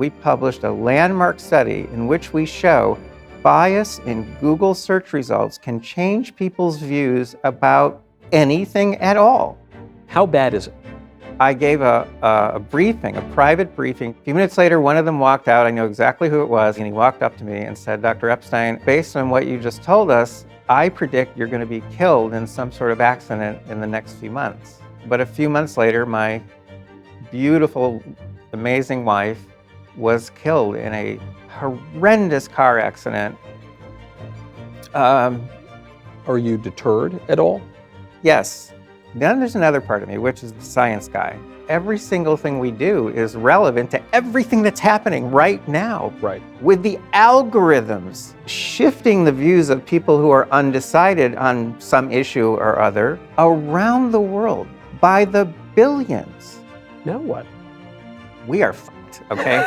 we published a landmark study in which we show bias in Google search results can change people's views about anything at all. How bad is it? I gave a briefing, a private briefing. A few minutes later, one of them walked out. I know exactly who it was, and he walked up to me and said, "Dr. Epstein, based on what you just told us, I predict you're going to be killed in some sort of accident in the next few months." But a few months later, my beautiful, amazing wife was killed in a horrendous car accident. Are you deterred at all? Yes. Then there's another part of me, which is the science guy. Every single thing we do is relevant to everything that's happening right now. Right. With the algorithms shifting the views of people who are undecided on some issue or other around the world by the billions. Now what? We are fucked, okay?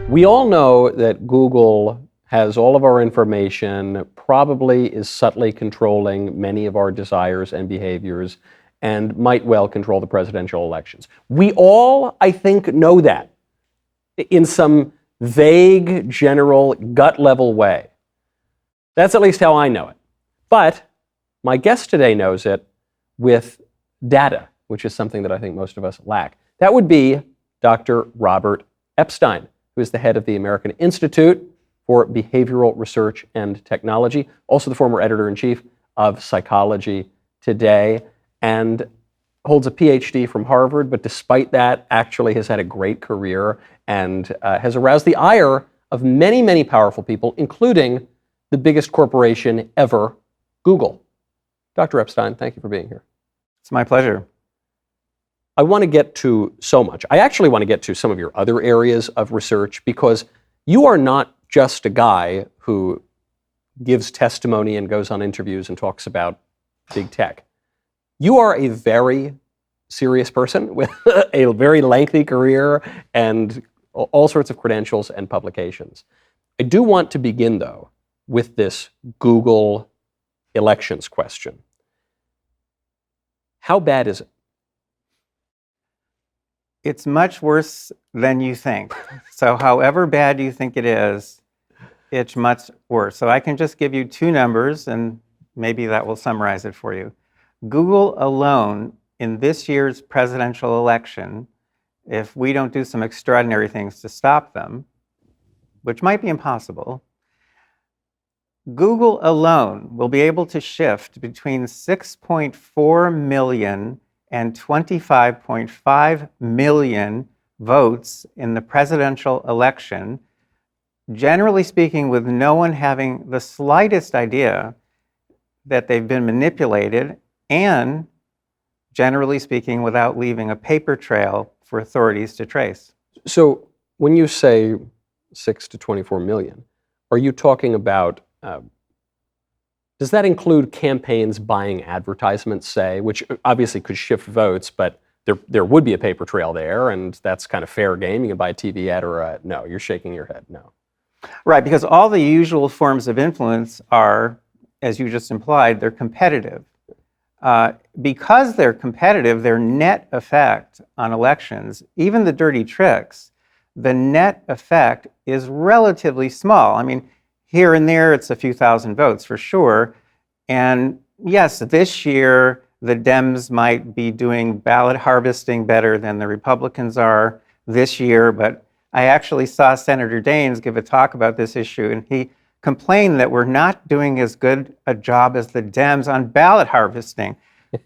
We all know that Google has all of our information, probably is subtly controlling many of our desires and behaviors, and might well control the presidential elections. We all, I think, know that in some vague, general, gut-level way. That's at least how I know it. But my guest today knows it with data, which is something that I think most of us lack. That would be Dr. Robert Epstein, who is the head of the American Institute for Behavioral Research and Technology, also the former editor-in-chief of Psychology Today, and holds a PhD from Harvard, but despite that, actually has had a great career and has aroused the ire of many, many powerful people, including the biggest corporation ever, Google. Dr. Epstein, thank you for being here. It's my pleasure. I want to get to so much. I actually want to get to some of your other areas of research because you are not just a guy who gives testimony and goes on interviews and talks about big tech. You are a very serious person with a very lengthy career and all sorts of credentials and publications. I do want to begin, though, with this Google elections question. How bad is it? It's much worse than you think. So however bad you think it is, it's much worse. So I can just give you two numbers, and maybe that will summarize it for you. Google alone, in this year's presidential election, if we don't do some extraordinary things to stop them, which might be impossible, Google alone will be able to shift between 6.4 million and 25.5 million votes in the presidential election, generally speaking, with no one having the slightest idea that they've been manipulated, and generally speaking, without leaving a paper trail for authorities to trace. So when you say 6 to 24 million, are you talking about does that include campaigns buying advertisements, say, which obviously could shift votes, but there would be a paper trail there, and that's kind of fair game? You can buy a TV ad or a... No, you're shaking your head, no. Right, because all the usual forms of influence are, as you just implied, they're competitive. Because they're competitive, their net effect on elections, even the dirty tricks, the net effect is relatively small. I mean, here and there, it's a few thousand votes for sure. And yes, this year, the Dems might be doing ballot harvesting better than the Republicans are this year. But I actually saw Senator Daines give a talk about this issue, and he complained that we're not doing as good a job as the Dems on ballot harvesting.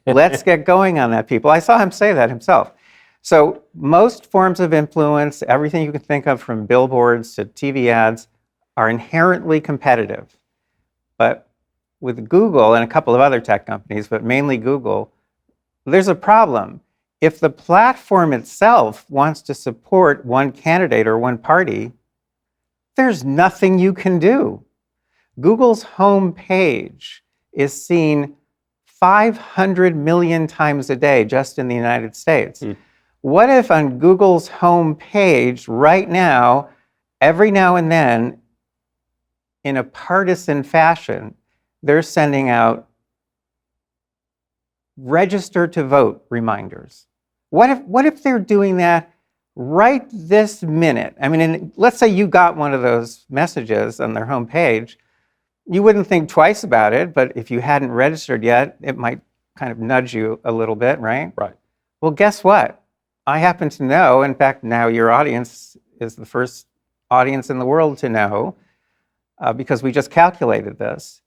Let's get going on that, people. I saw him say that himself. So most forms of influence, everything you can think of from billboards to TV ads, are inherently competitive. But with Google and a couple of other tech companies, but mainly Google, there's a problem. If the platform itself wants to support one candidate or one party, there's nothing you can do. Google's home page is seen 500 million times a day just in the United States. What if on Google's home page right now, every now and then, in a partisan fashion, they're sending out register to vote reminders. What if they're doing that right this minute? I mean, let's say you got one of those messages on their homepage. You wouldn't think twice about it, but if you hadn't registered yet, it might kind of nudge you a little bit, right? Right. Well, guess what? I happen to know, in fact, now your audience is the first audience in the world to know, because we just calculated this,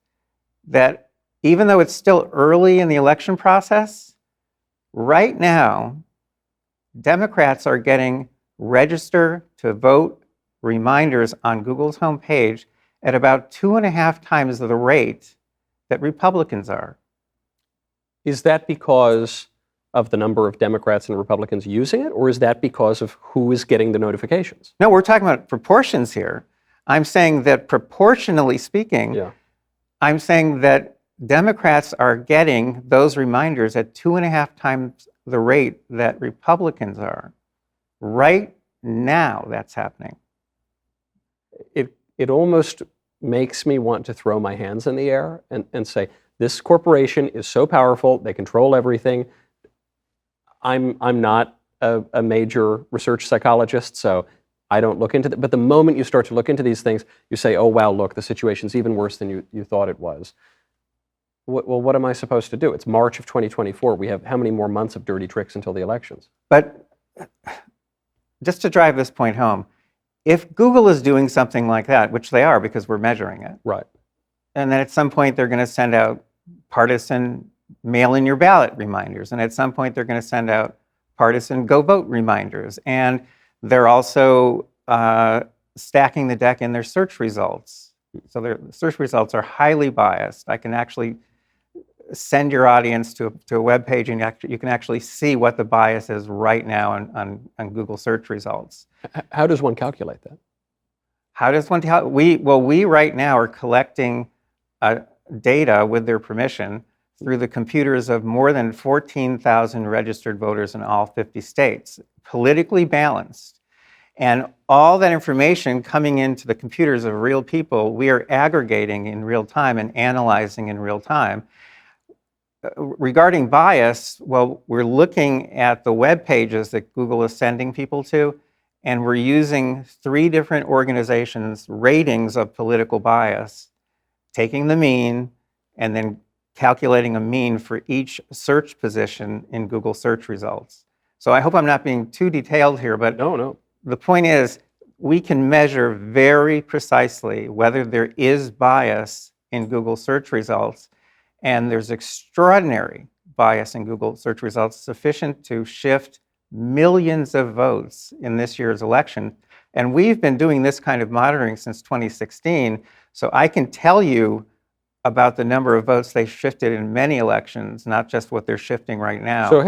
that even though it's still early in the election process, right now, Democrats are getting register to vote reminders on Google's homepage at about 2.5 times the rate that Republicans are. Is that because of the number of Democrats and Republicans using it, or is that because of who is getting the notifications? No, we're talking about proportions here. I'm saying that proportionally speaking, Yeah. I'm saying that Democrats are getting those reminders at 2.5 times the rate that Republicans are. Right now, that's happening. It almost makes me want to throw my hands in the air and say, this corporation is so powerful, they control everything. I'm not a major research psychologist, so I don't look into it. But the moment you start to look into these things, you say, oh, wow, look, the situation's even worse than you thought it was. Well, what am I supposed to do? It's March of 2024. We have how many more months of dirty tricks until the elections? But just to drive this point home, if Google is doing something like that, which they are because we're measuring it, Right. and then at some point they're going to send out partisan mail-in your ballot reminders, and at some point they're going to send out partisan go vote reminders, and they're also stacking the deck in their search results. So their search results are highly biased. I can actually send your audience to a web page, and you can actually see what the bias is right now on Google search results. How does one calculate that? How does one tell? We right now are collecting data with their permission through the computers of more than 14,000 registered voters in all 50 states, politically balanced. And all that information coming into the computers of real people, we are aggregating in real time and analyzing in real time. Regarding bias, well, we're looking at the web pages that Google is sending people to, and we're using 3 different organizations' ratings of political bias, taking the mean, and then calculating a mean for each search position in Google search results. So I hope I'm not being too detailed here, but No. the point is, we can measure very precisely whether there is bias in Google search results, and there's extraordinary bias in Google search results sufficient to shift millions of votes in this year's election. And we've been doing this kind of monitoring since 2016, so I can tell you about the number of votes they shifted in many elections, not just what they're shifting right now. So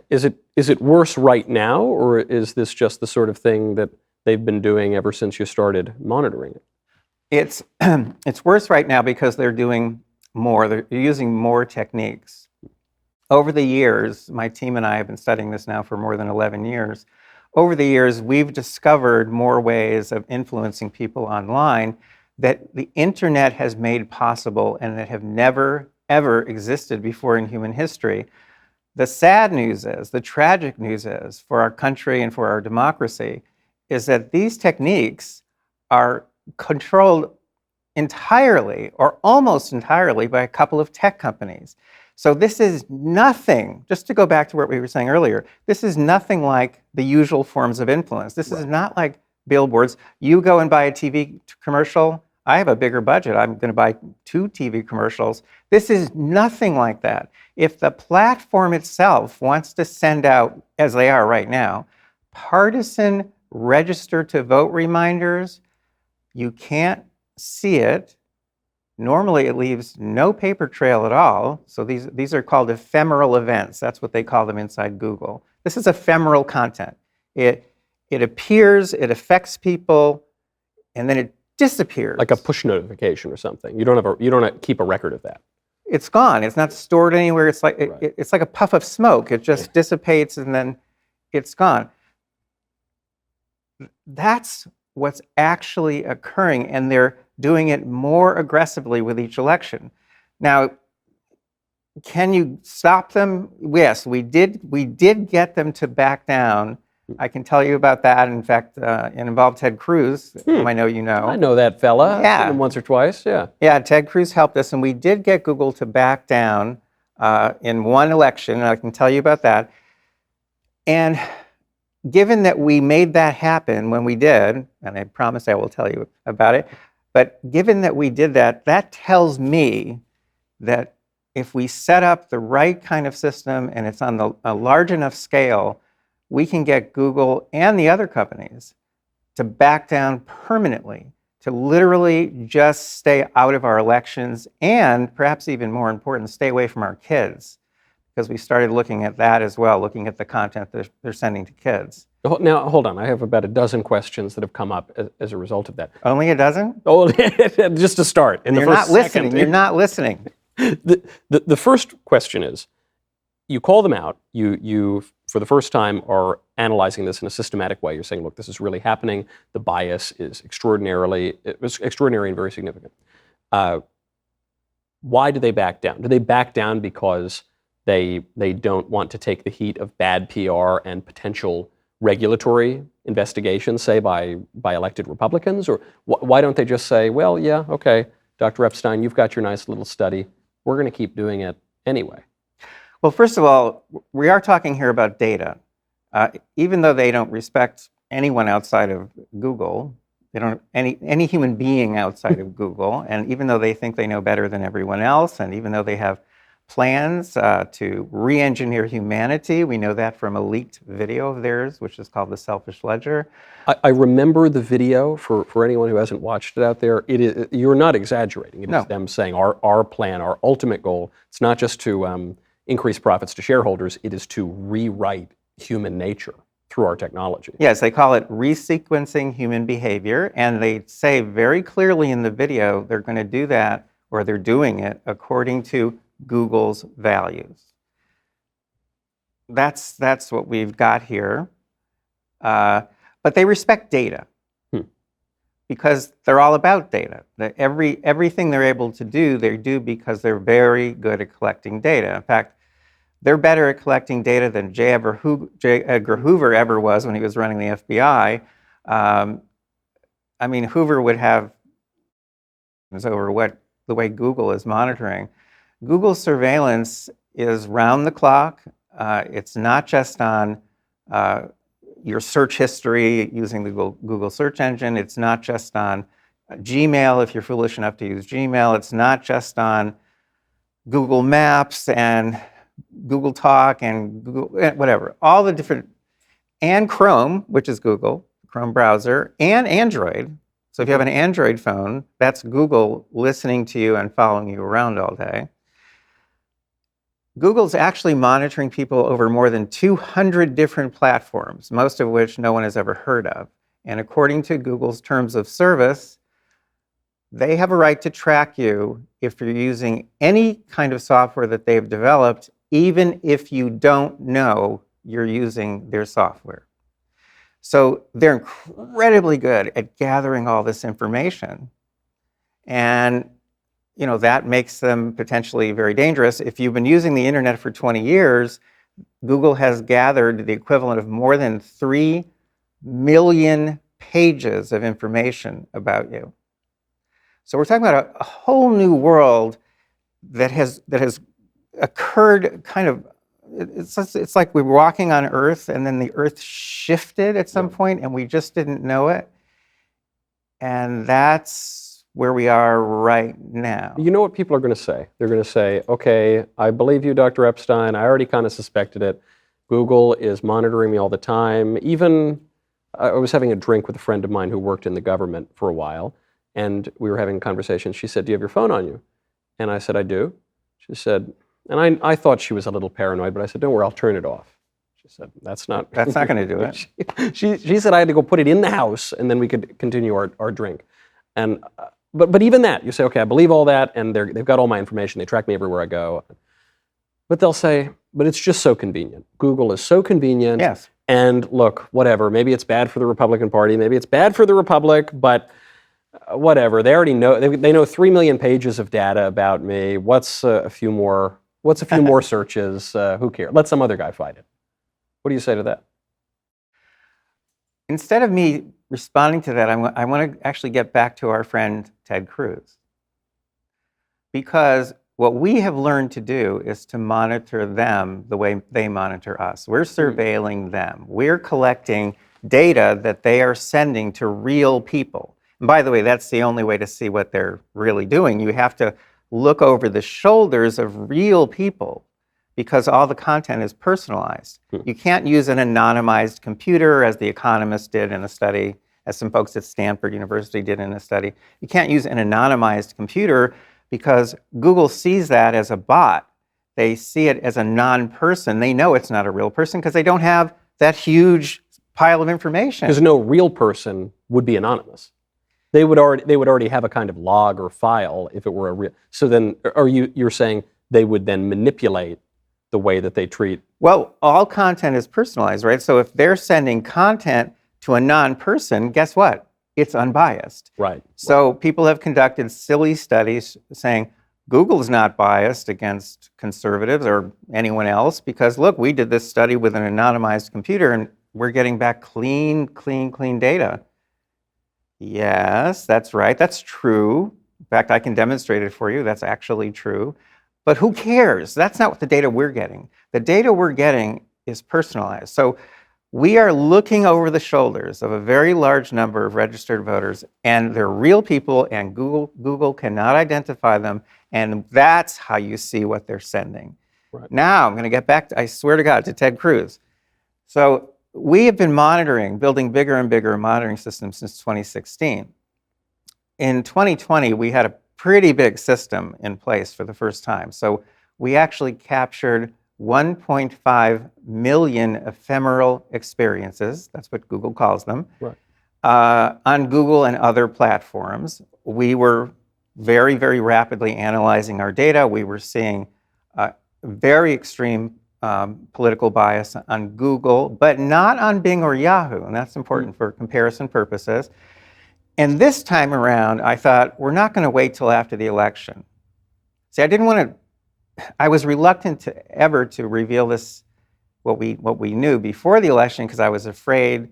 is it worse right now, or is this just the sort of thing that they've been doing ever since you started monitoring it? It's worse right now because they're doing more. They're using more techniques. Over the years, my team and I have been studying this now for more than 11 years. Over the years, we've discovered more ways of influencing people online that the internet has made possible and that have never, ever existed before in human history. The sad news is, the tragic news is, for our country and for our democracy, is that these techniques are controlled entirely or almost entirely by a couple of tech companies. So this is nothing, just to go back to what we were saying earlier, this is nothing like the usual forms of influence. This is not like billboards. You go and buy a TV commercial, I have a bigger budget, I'm going to buy 2 TV commercials. This is nothing like that. If the platform itself wants to send out, as they are right now, partisan register to vote reminders, you can't see it. Normally it leaves no paper trail at all. So these are called ephemeral events. That's what they call them inside Google. This is ephemeral content. It appears, it affects people, and then it disappears. Like a push notification or something. You don't keep a record of that. It's gone. It's not stored anywhere. It's like it's like a puff of smoke. It just dissipates and then it's gone. That's what's actually occurring, and they're doing it more aggressively with each election. Now, Can you stop them? Yes, we did. We did get them to back down. I can tell you about that. In fact, it involved Ted Cruz, whom I know you know. I know that fella. I've seen Yeah. him once or twice. Yeah. Yeah, Ted Cruz helped us, and we did get Google to back down in one election, and I can tell you about that. And given that we made that happen when we did, and I promise I will tell you about it, but given that we did that, that tells me that if we set up the right kind of system and it's on a large enough scale, we can get Google and the other companies to back down permanently, to literally just stay out of our elections, and perhaps even more important, stay away from our kids, because we started looking at that as well, looking at the content that they're sending to kids. Now, hold on. I have about a dozen questions that have come up as a result of that. Only a dozen? Oh, just to start. In the You're not first listening. second. You're not listening. The first question is, you call them out. You for the first time are analyzing this in a systematic way. You're saying, look, this is really happening. The bias is extraordinary and very significant. Why do they back down? Do they back down because they don't want to take the heat of bad PR and potential regulatory investigations, say by elected Republicans? Or why don't they just say, well, yeah, okay, Dr. Epstein, you've got your nice little study. We're going to keep doing it anyway. Well, first of all, we are talking here about data. Even though they don't respect anyone outside of Google, they don't any human being outside of Google, and even though they think they know better than everyone else, and even though they have plans to re-engineer humanity, we know that from a leaked video of theirs, which is called The Selfish Ledger. I remember the video for anyone who hasn't watched it out there. You're not exaggerating. It is them saying our plan, our ultimate goal, it's not just to increase profits to shareholders, it is to rewrite human nature through our technology. Yes, they call it resequencing human behavior, and they say very clearly in the video they're going to do that, or they're doing it, according to Google's values. That's what we've got here. But they respect data because they're all about data. Everything they're able to do, they do because they're very good at collecting data. In fact, they're better at collecting data than J. Edgar Hoover ever was when he was running the FBI. I mean, Hoover would have over the way Google is monitoring. Google's surveillance is round the clock. It's not just on your search history using the Google search engine. It's not just on Gmail, if you're foolish enough to use Gmail. It's not just on Google Maps and Google Talk and Google, whatever. All the different, and Chrome, which is Google, Chrome browser, and Android. So if you have an Android phone, that's Google listening to you and following you around all day. Google's actually monitoring people over more than 200 different platforms, most of which no one has ever heard of. And according to Google's terms of service, they have a right to track you if you're using any kind of software that they've developed, even if you don't know you're using their software. So they're incredibly good at gathering all this information. And that makes them potentially very dangerous. If you've been using the internet for 20 years, Google has gathered the equivalent of more than 3 million pages of information about you. So we're talking about a whole new world that has occurred kind of, it's like we were walking on Earth and then the Earth shifted at some point and we just didn't know it. And that's where we are right now. You know what people are going to say? They're going to say, okay, I believe you, Dr. Epstein. I already kind of suspected it. Google is monitoring me all the time. Even, I was having a drink with a friend of mine who worked in the government for a while, and we were having a conversation. She said, do you have your phone on you? And I said, I do. She said, and I thought she was a little paranoid, but I said, don't worry, I'll turn it off. She said, that's not going to do it. She said I had to go put it in the house, and then we could continue our drink. And But even that, you say, okay, I believe all that, and they've got all my information. They track me everywhere I go. But they'll say, but it's just so convenient. Google is so convenient. Yes. And look, whatever. Maybe it's bad for the Republican Party. Maybe it's bad for the Republic. But whatever. They already know. They know 3 million pages of data about me. What's a few more What's a few more searches? Who cares? Let some other guy fight it. What do you say to that? Instead of me responding to that, I want to actually get back to our friend Ted Cruz. Because what we have learned to do is to monitor them the way they monitor us. We're surveilling them. We're collecting data that they are sending to real people. And by the way, that's the only way to see what they're really doing. You have to look over the shoulders of real people because all the content is personalized. You can't use an anonymized computer, as The Economist did in a study, as some folks at Stanford University did in a study. You can't use an anonymized computer because Google sees that as a bot. They see it as a non-person. They know it's not a real person because they don't have that huge pile of information. Because no real person would be anonymous. They would already have a kind of log or file if it were a real. So then, you're saying they would then manipulate the way that they treat? Well, all content is personalized, right? So if they're sending content to a non-person, guess what? It's unbiased. Right. So people have conducted silly studies saying Google's not biased against conservatives or anyone else because, look, we did this study with an anonymized computer and we're getting back clean data. Yes, that's right. That's true. In fact, I can demonstrate it for you. That's actually true. But who cares? That's not what the data we're getting. The data we're getting is personalized. So we are looking over the shoulders of a very large number of registered voters, and they're real people, and Google cannot identify them, and that's how you see what they're sending. Right. Now, I'm going to get back, I swear to God, to Ted Cruz. So we have been building bigger and bigger monitoring systems since 2016. In 2020, we had a pretty big system in place for the first time. So we actually captured 1.5 million ephemeral experiences, that's what Google calls them, right, on Google and other platforms. We were very, very rapidly analyzing our data. We were seeing very extreme political bias on Google, but not on Bing or Yahoo, and that's important for comparison purposes. And this time around, I thought, we're not going to wait till after the election. See, I was reluctant to reveal this, what we knew before the election, because I was afraid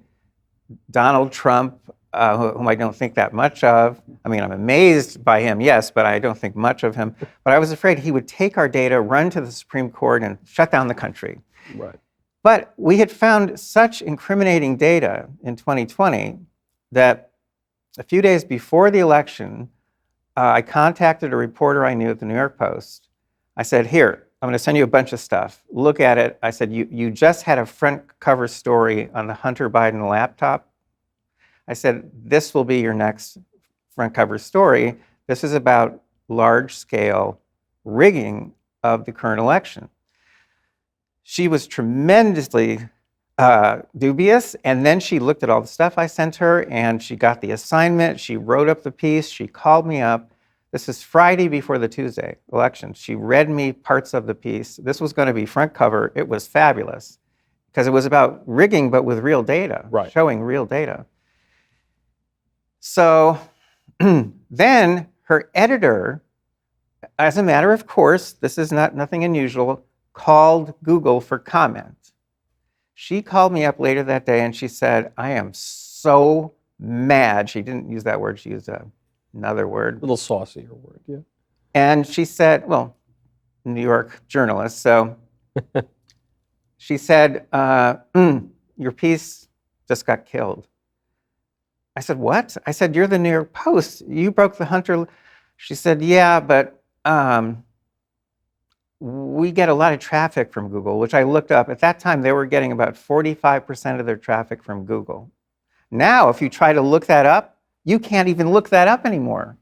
Donald Trump, whom I don't think that much of, I mean, I'm amazed by him, yes, but I don't think much of him, but I was afraid he would take our data, run to the Supreme Court, and shut down the country. right. But we had found such incriminating data in 2020 that a few days before the election, I contacted a reporter I knew at the New York Post. I said, here, I'm going to send you a bunch of stuff. Look at it. I said, you just had a front cover story on the Hunter Biden laptop. I said, this will be your next front cover story. This is about large-scale rigging of the current election. She was tremendously dubious, and then she looked at all the stuff I sent her, and she got the assignment. She wrote up the piece. She called me up. This is Friday before the Tuesday election. She read me parts of the piece. This was going to be front cover. It was fabulous because it was about rigging, but with real data, right, showing real data. So then her editor, as a matter of course, this is nothing unusual, called Google for comment. She called me up later that day and she said, I am so mad. She didn't use that word, she used another word. A little saucier word, yeah. And she said, well, New York journalist, so she said, your piece just got killed. I said, what? I said, you're the New York Post. You broke the Hunter. She said, yeah, but we get a lot of traffic from Google, which I looked up. At that time, they were getting about 45% of their traffic from Google. Now, if you try to look that up, you can't even look that up anymore.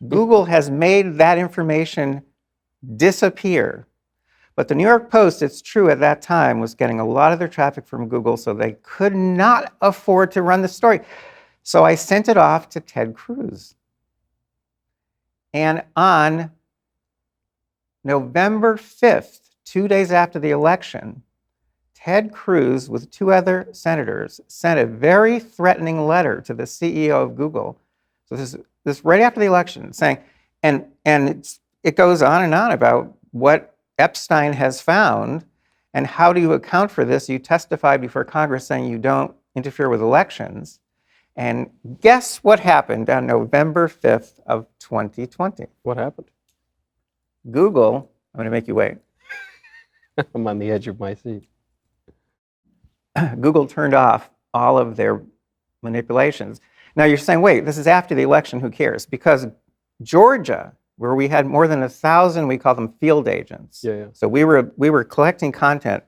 Google has made that information disappear. But the New York Post, it's true, at that time was getting a lot of their traffic from Google, so they could not afford to run the story. So I sent it off to Ted Cruz. And on November 5th, 2 days after the election, Ted Cruz, with 2 other senators, sent a very threatening letter to the CEO of Google. So this right after the election, saying, and it goes on and on about what Epstein has found. And how do you account for this? You testify before Congress saying you don't interfere with elections. And guess what happened on November 5th of 2020? What happened? Google, I'm going to make you wait. I'm on the edge of my seat. Google turned off all of their manipulations. Now you're saying, wait, this is after the election, who cares? Because Georgia, where we had more than 1,000, we call them field agents. Yeah. So we were collecting content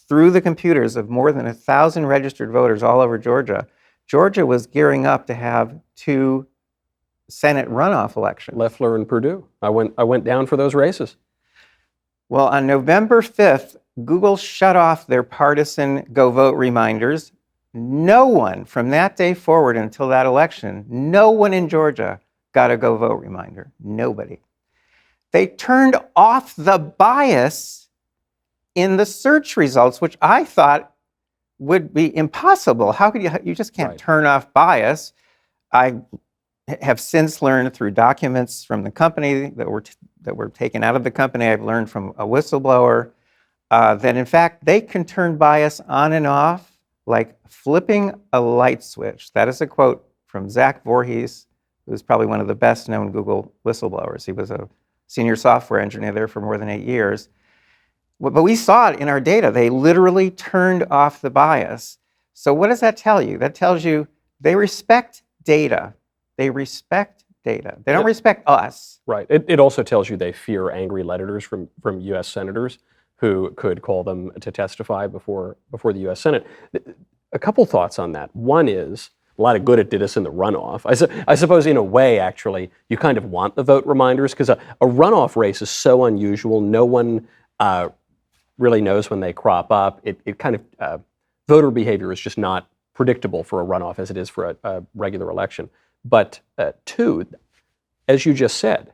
through the computers of more than 1,000 registered voters all over Georgia. Georgia was gearing up to have 2 Senate runoff elections. Loeffler and Perdue. I went down for those races. Well, on November 5th, Google shut off their partisan go vote reminders. No one from that day forward until that election, no one in Georgia got a go vote reminder. Nobody. They turned off the bias in the search results, which I thought would be impossible. How could you just can't turn off bias. I have since learned through documents from the company that were taken out of the company. I've learned from a whistleblower that in fact they can turn bias on and off like flipping a light switch. That is a quote from Zach Voorhees, who's probably one of the best known Google whistleblowers. He was a senior software engineer there for more than 8 years. But we saw it in our data. They literally turned off the bias. So what does that tell you? That tells you they respect data. They respect data. They don't respect us. Right. It also tells you they fear angry letters from U.S. senators who could call them to testify before the U.S. Senate. A couple thoughts on that. One is, a lot of good it did us in the runoff. I suppose in a way, actually, you kind of want the vote reminders because a runoff race is so unusual. No one really knows when they crop up. It kind of, voter behavior is just not predictable for a runoff as it is for a regular election. But 2, as you just said,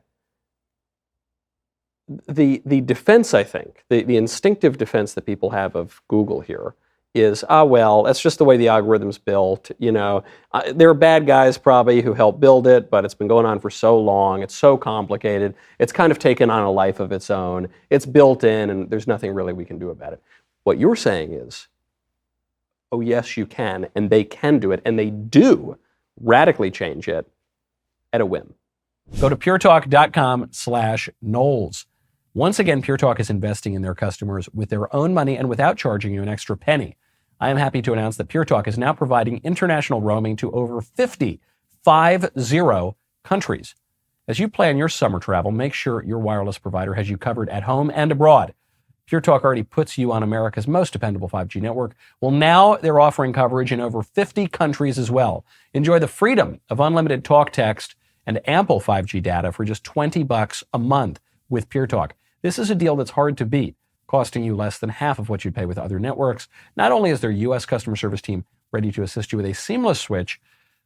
the defense, I think, the instinctive defense that people have of Google here is, well, that's just the way the algorithm's built. There are bad guys probably who helped build it, but it's been going on for so long. It's so complicated. It's kind of taken on a life of its own. It's built in, and there's nothing really we can do about it. What you're saying is, oh, yes, you can, and they can do it, and they do radically change it at a whim. Go to puretalk.com/Knowles. Once again, Pure Talk is investing in their customers with their own money and without charging you an extra penny. I am happy to announce that Pure Talk is now providing international roaming to over 50 countries. As you plan your summer travel, make sure your wireless provider has you covered at home and abroad. Pure Talk already puts you on America's most dependable 5G network. Well, now they're offering coverage in over 50 countries as well. Enjoy the freedom of unlimited talk, text, and ample 5G data for just $20 a month with Pure Talk. This is a deal that's hard to beat, costing you less than half of what you'd pay with other networks. Not only is their U.S. customer service team ready to assist you with a seamless switch,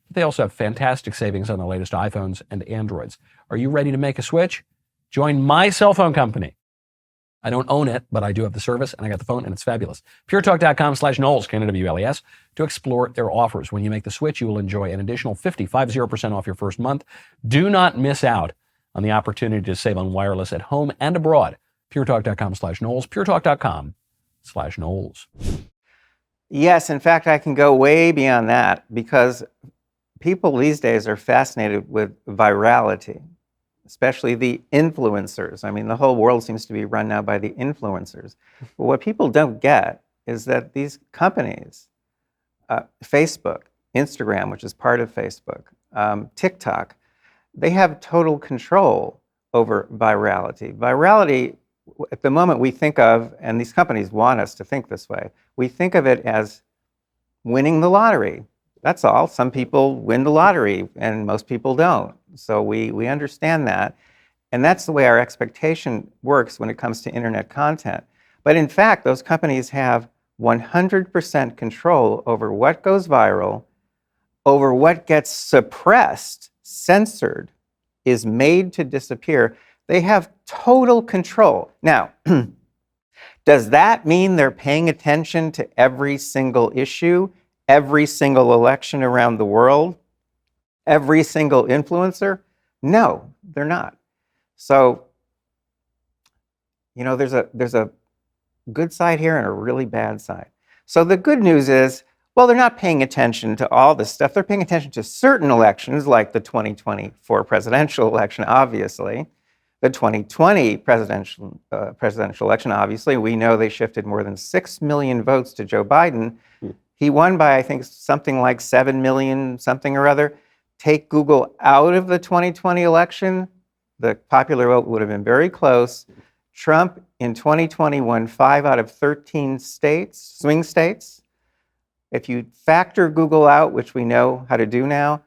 but they also have fantastic savings on the latest iPhones and Androids. Are you ready to make a switch? Join my cell phone company. I don't own it, but I do have the service, and I got the phone, and it's fabulous. PureTalk.com/Knowles, K-N-W-L-E-S, to explore their offers. When you make the switch, you will enjoy an additional 50% off your first month. Do not miss out on the opportunity to save on wireless at home and abroad. PureTalk.com/Knowles, PureTalk.com/Knowles. Yes, in fact, I can go way beyond that because people these days are fascinated with virality, especially the influencers. I mean, the whole world seems to be run now by the influencers. But what people don't get is that these companies, Facebook, Instagram, which is part of Facebook, TikTok, they have total control over virality. Virality, at the moment we think of, and these companies want us to think this way, we think of it as winning the lottery. That's all. Some people win the lottery and most people don't. So we understand that. And that's the way our expectation works when it comes to internet content. But in fact, those companies have 100% control over what goes viral, over what gets suppressed, censored, is made to disappear. They have total control. Now, does that mean they're paying attention to every single issue, every single election around the world, every single influencer? No, they're not. So there's a good side here and a really bad side. So the good news is, well, they're not paying attention to all this stuff. They're paying attention to certain elections, like the 2024 presidential election, obviously. The 2020 presidential election, obviously, we know they shifted more than 6 million votes to Joe Biden. He won by, I think, something like 7 million, something or other. Take Google out of the 2020 election, the popular vote would have been very close. Trump in 2020 won 5 out of 13 states, swing states. If you factor Google out, which we know how to do now,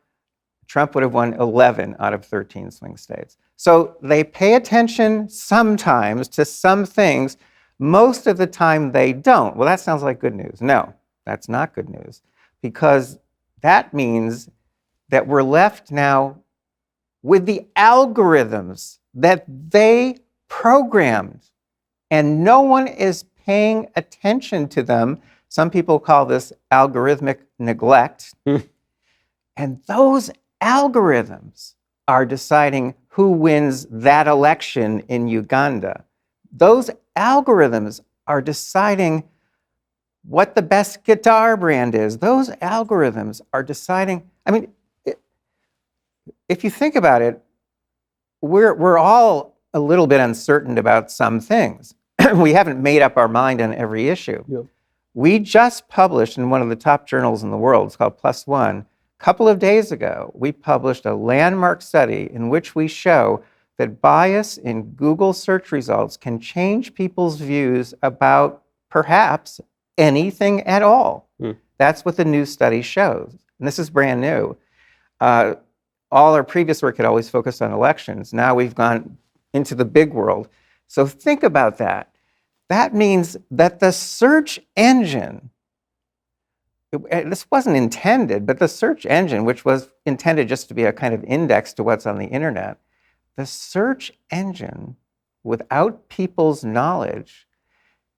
Trump would have won 11 out of 13 swing states. So they pay attention sometimes to some things. Most of the time they don't. Well, that sounds like good news. No, that's not good news, because that means that we're left now with the algorithms that they programmed, and no one is paying attention to them. Some people call this algorithmic neglect. And those algorithms are deciding who wins that election in Uganda. Those algorithms are deciding what the best guitar brand is. Those algorithms are deciding, if you think about it, we're all a little bit uncertain about some things. We haven't made up our mind on every issue. Yep. We just published in one of the top journals in the world, it's called Plus One, a couple of days ago, we published a landmark study in which we show that bias in Google search results can change people's views about perhaps anything at all. That's what the new study shows. And this is brand new. All our previous work had always focused on elections. Now we've gone into the big world. So think about that. That means that the search engine, this wasn't intended, but the search engine, which was intended just to be a kind of index to what's on the internet, the search engine, without people's knowledge,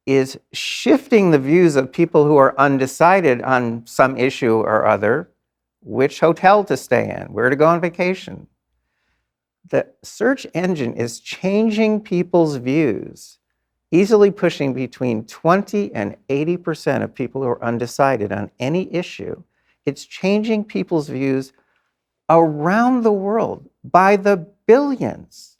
is shifting the views of people who are undecided on some issue or other, which hotel to stay in, where to go on vacation. The search engine is changing people's views, easily pushing between 20 and 80% of people who are undecided on any issue. It's changing people's views around the world by the billions,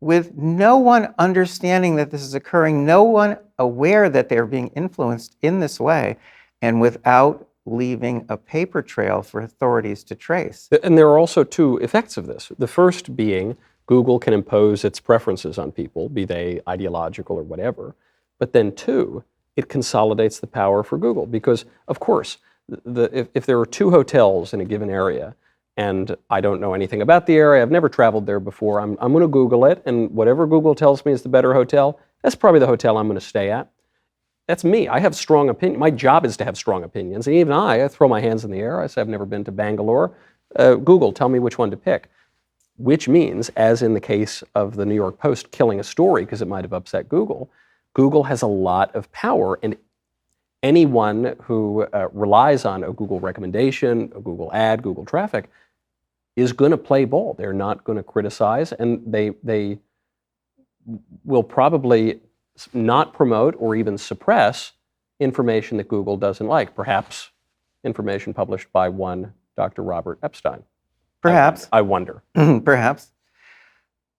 with no one understanding that this is occurring, no one aware that they're being influenced in this way, and without leaving a paper trail for authorities to trace. And there are also two effects of this. The first being Google can impose its preferences on people, be they ideological or whatever. But then two, it consolidates the power for Google, because of course, if there are 2 hotels in a given area and I don't know anything about the area, I've never traveled there before, I'm going to Google it, and whatever Google tells me is the better hotel, that's probably the hotel I'm going to stay at. That's me. I have strong opinions. My job is to have strong opinions. And even I throw my hands in the air. I say, I've never been to Bangalore. Google, tell me which one to pick. Which means, as in the case of the New York Post killing a story because it might have upset Google, Google has a lot of power. And anyone who relies on a Google recommendation, a Google ad, Google traffic, is going to play ball. They're not going to criticize, and they will probably not promote or even suppress information that Google doesn't like, perhaps information published by one Dr. Robert Epstein. Perhaps. I wonder. Perhaps.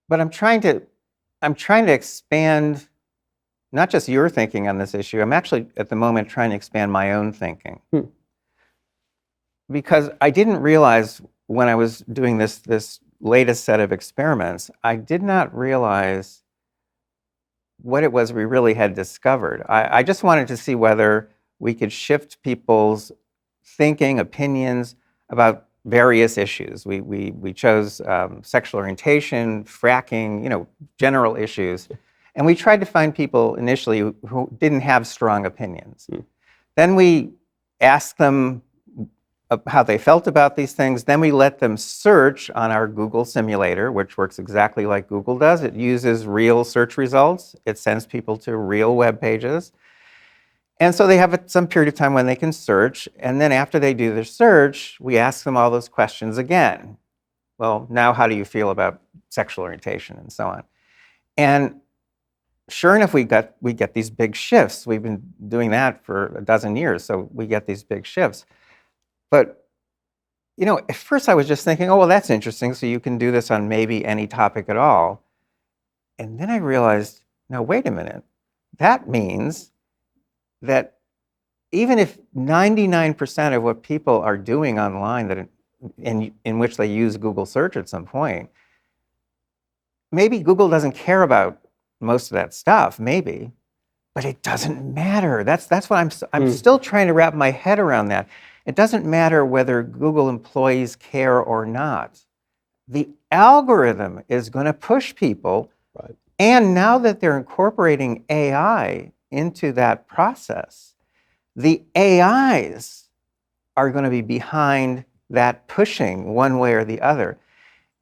But I'm trying to expand not just your thinking on this issue. I'm actually at the moment trying to expand my own thinking. Because I didn't realize when I was doing this latest set of experiments, I did not realize what it was we really had discovered. I just wanted to see whether we could shift people's thinking, opinions about various issues. We chose sexual orientation, fracking, general issues. And we tried to find people initially who didn't have strong opinions. Then we asked them how they felt about these things. Then we let them search on our Google simulator, which works exactly like Google does. It uses real search results. It sends people to real web pages. And so they have some period of time when they can search. And then after they do their search, we ask them all those questions again. Well, now how do you feel about sexual orientation and so on? And sure enough, we get these big shifts. We've been doing that for a dozen years, so we get these big shifts. But at first I was just thinking, oh, well, that's interesting. So you can do this on maybe any topic at all. And then I realized, no, wait a minute. That means that even if 99% of what people are doing online in which they use Google search at some point, maybe Google doesn't care about most of that stuff, maybe, but it doesn't matter. That's what I'm still trying to wrap my head around that. It doesn't matter whether Google employees care or not. The algorithm is going to push people. Right. And now that they're incorporating AI into that process, the AIs are going to be behind that pushing one way or the other.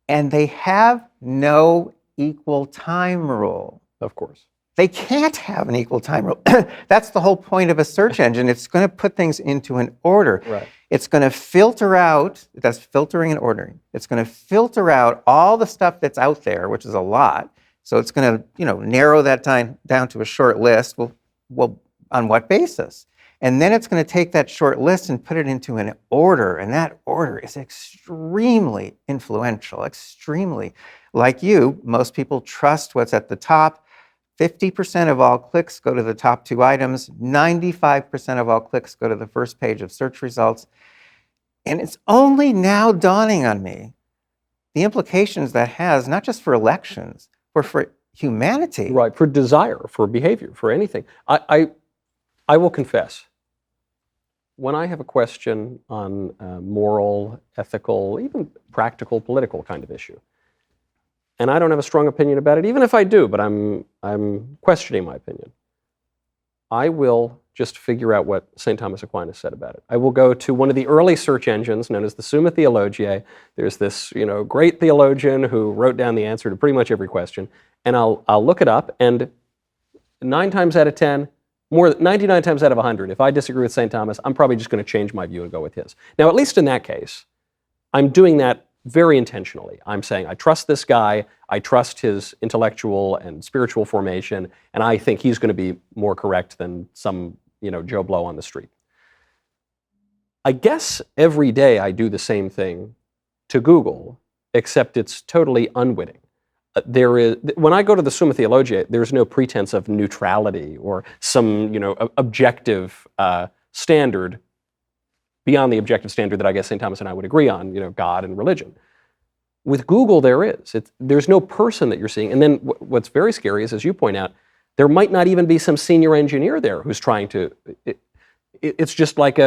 And they have no equal time rule. Of course. They can't have an equal time rule. That's the whole point of a search engine. It's going to put things into an order. Right. It's going to filter out, that's filtering and ordering. It's going to filter out all the stuff that's out there, which is a lot. So it's going to, narrow that down to a short list. Well, on what basis? And then it's going to take that short list and put it into an order. And that order is extremely influential, extremely. Like you, most people trust what's at the top. 50% of all clicks go to the top 2 items. 95% of all clicks go to the first page of search results. And it's only now dawning on me the implications that has, not just for elections, but for humanity. Right, for desire, for behavior, for anything. I will confess, when I have a question on moral, ethical, even practical, political kind of issue, and I don't have a strong opinion about it, even if I do, but I'm questioning my opinion, I will just figure out what St. Thomas Aquinas said about it. I will go to one of the early search engines known as the Summa Theologiae. There's this great theologian who wrote down the answer to pretty much every question, and I'll look it up, and 9 times out of 10, 99 times out of 100, if I disagree with St. Thomas, I'm probably just going to change my view and go with his. Now, at least in that case, I'm doing that very intentionally. I'm saying I trust this guy, I trust his intellectual and spiritual formation, and I think he's going to be more correct than some, Joe Blow on the street. I guess every day I do the same thing to Google, except it's totally unwitting. When I go to the Summa Theologiae, there's no pretense of neutrality or some, objective standard beyond the objective standard that I guess St. Thomas and I would agree on, God and religion. With Google, there is. There's no person that you're seeing. And then what's very scary is, as you point out, there might not even be some senior engineer there who's trying to, it's just like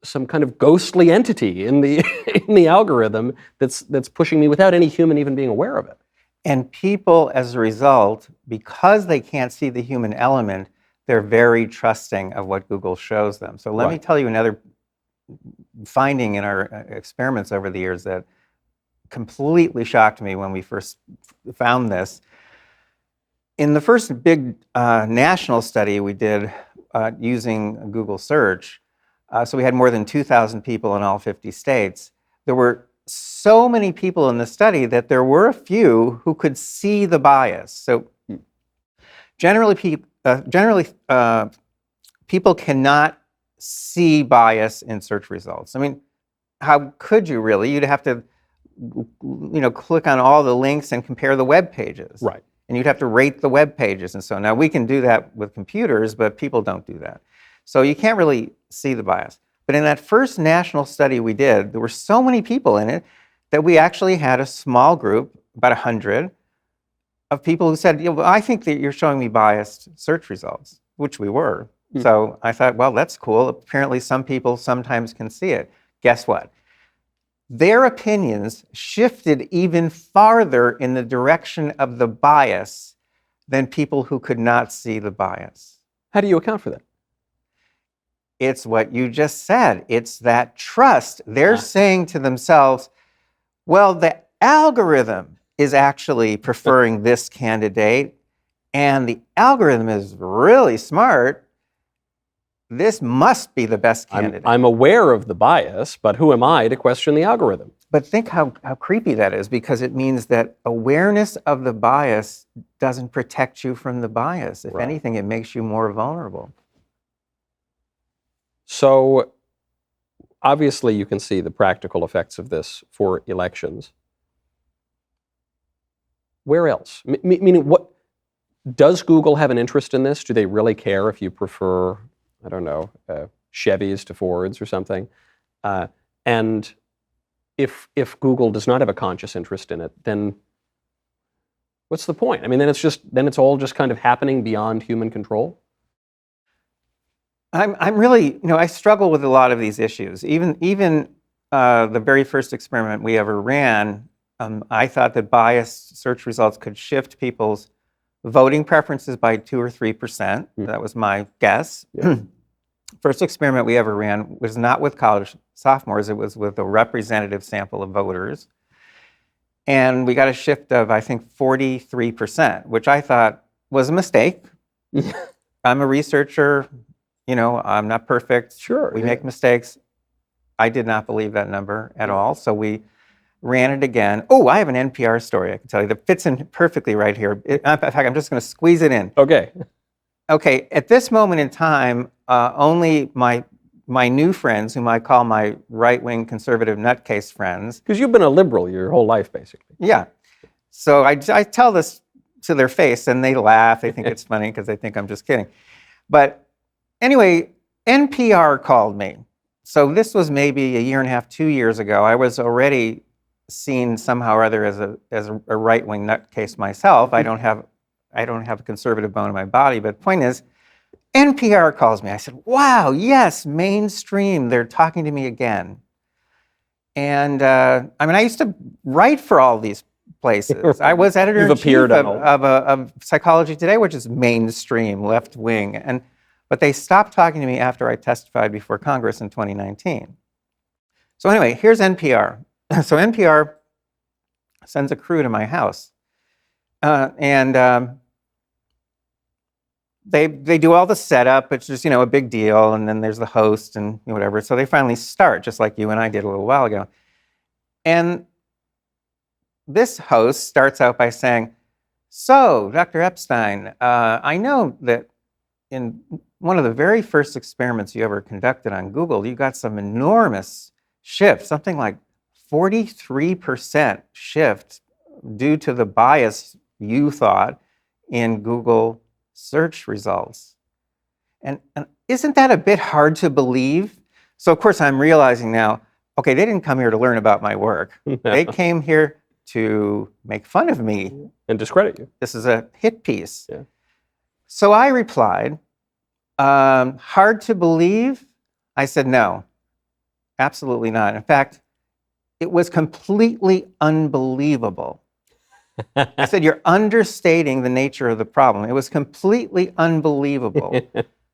some kind of ghostly entity in the algorithm that's pushing me without any human even being aware of it. And people, as a result, because they can't see the human element, they're very trusting of what Google shows them. So let me tell you another finding in our experiments over the years that completely shocked me when we first found this. In the first big national study we did using Google search, so we had more than 2,000 people in all 50 states, there were so many people in the study that there were a few who could see the bias. So generally people cannot see bias in search results. I mean, how could you really? You'd have to, click on all the links and compare the web pages. Right. And you'd have to rate the web pages and so on. Now, we can do that with computers, but people don't do that. So you can't really see the bias. But in that first national study we did, there were so many people in it that we actually had a small group, about 100, of people who said, I think that you're showing me biased search results, which we were. So I thought, well, that's cool. Apparently some people sometimes can see it. Guess what? Their opinions shifted even farther in the direction of the bias than people who could not see the bias. How do you account for that? It's what you just said. It's that trust. They're saying to themselves, well, the algorithm is actually preferring this candidate, and the algorithm is really smart. This must be the best candidate. I'm aware of the bias, but who am I to question the algorithm? But think how creepy that is, because it means that awareness of the bias doesn't protect you from the bias. If Right. anything, it makes you more vulnerable. So obviously you can see the practical effects of this for elections. Where else? Meaning, what does Google have an interest in this? Do they really care if you prefer, I don't know, Chevys to Fords or something? And if Google does not have a conscious interest in it, then what's the point? I mean, then it's all just kind of happening beyond human control. I'm really, I struggle with a lot of these issues. Even the very first experiment we ever ran, I thought that biased search results could shift people's voting preferences by 2 or 3%. That was my guess. Yeah. First experiment we ever ran was not with college sophomores. It was with a representative sample of voters. And we got a shift of, I think, 43%, which I thought was a mistake. I'm a researcher. I'm not perfect. Sure. We make mistakes. I did not believe that number at all. So we ran it again. Oh, I have an NPR story I can tell you that fits in perfectly right here. In fact, I'm just going to squeeze it in. Okay. Okay, at this moment in time, only my new friends, whom I call my right-wing conservative nutcase friends. Because you've been a liberal your whole life, basically. Yeah. So I tell this to their face, and they laugh. They think it's funny because they think I'm just kidding. But anyway, NPR called me. So this was maybe a year and a half, 2 years ago. I was already seen somehow or other as a right-wing nutcase myself. I don't have a conservative bone in my body, but the point is, NPR calls me. I said, wow, yes, mainstream, they're talking to me again. And I used to write for all these places. I was editor-in-chief of Psychology Today, which is mainstream, left-wing. But they stopped talking to me after I testified before Congress in 2019. So anyway, here's NPR. So NPR sends a crew to my house. They do all the setup. It's just, a big deal. And then there's the host and whatever. So they finally start, just like you and I did a little while ago. And this host starts out by saying, so, Dr. Epstein, I know that in one of the very first experiments you ever conducted on Google, you got some enormous shift, something like 43% shift due to the bias you thought in Google search results. And isn't that a bit hard to believe? So of course I'm realizing now, okay, they didn't come here to learn about my work. They came here to make fun of me. And discredit you. This is a hit piece. Yeah. So I replied, hard to believe? I said, no, absolutely not. In fact, it was completely unbelievable. I said, you're understating the nature of the problem. It was completely unbelievable.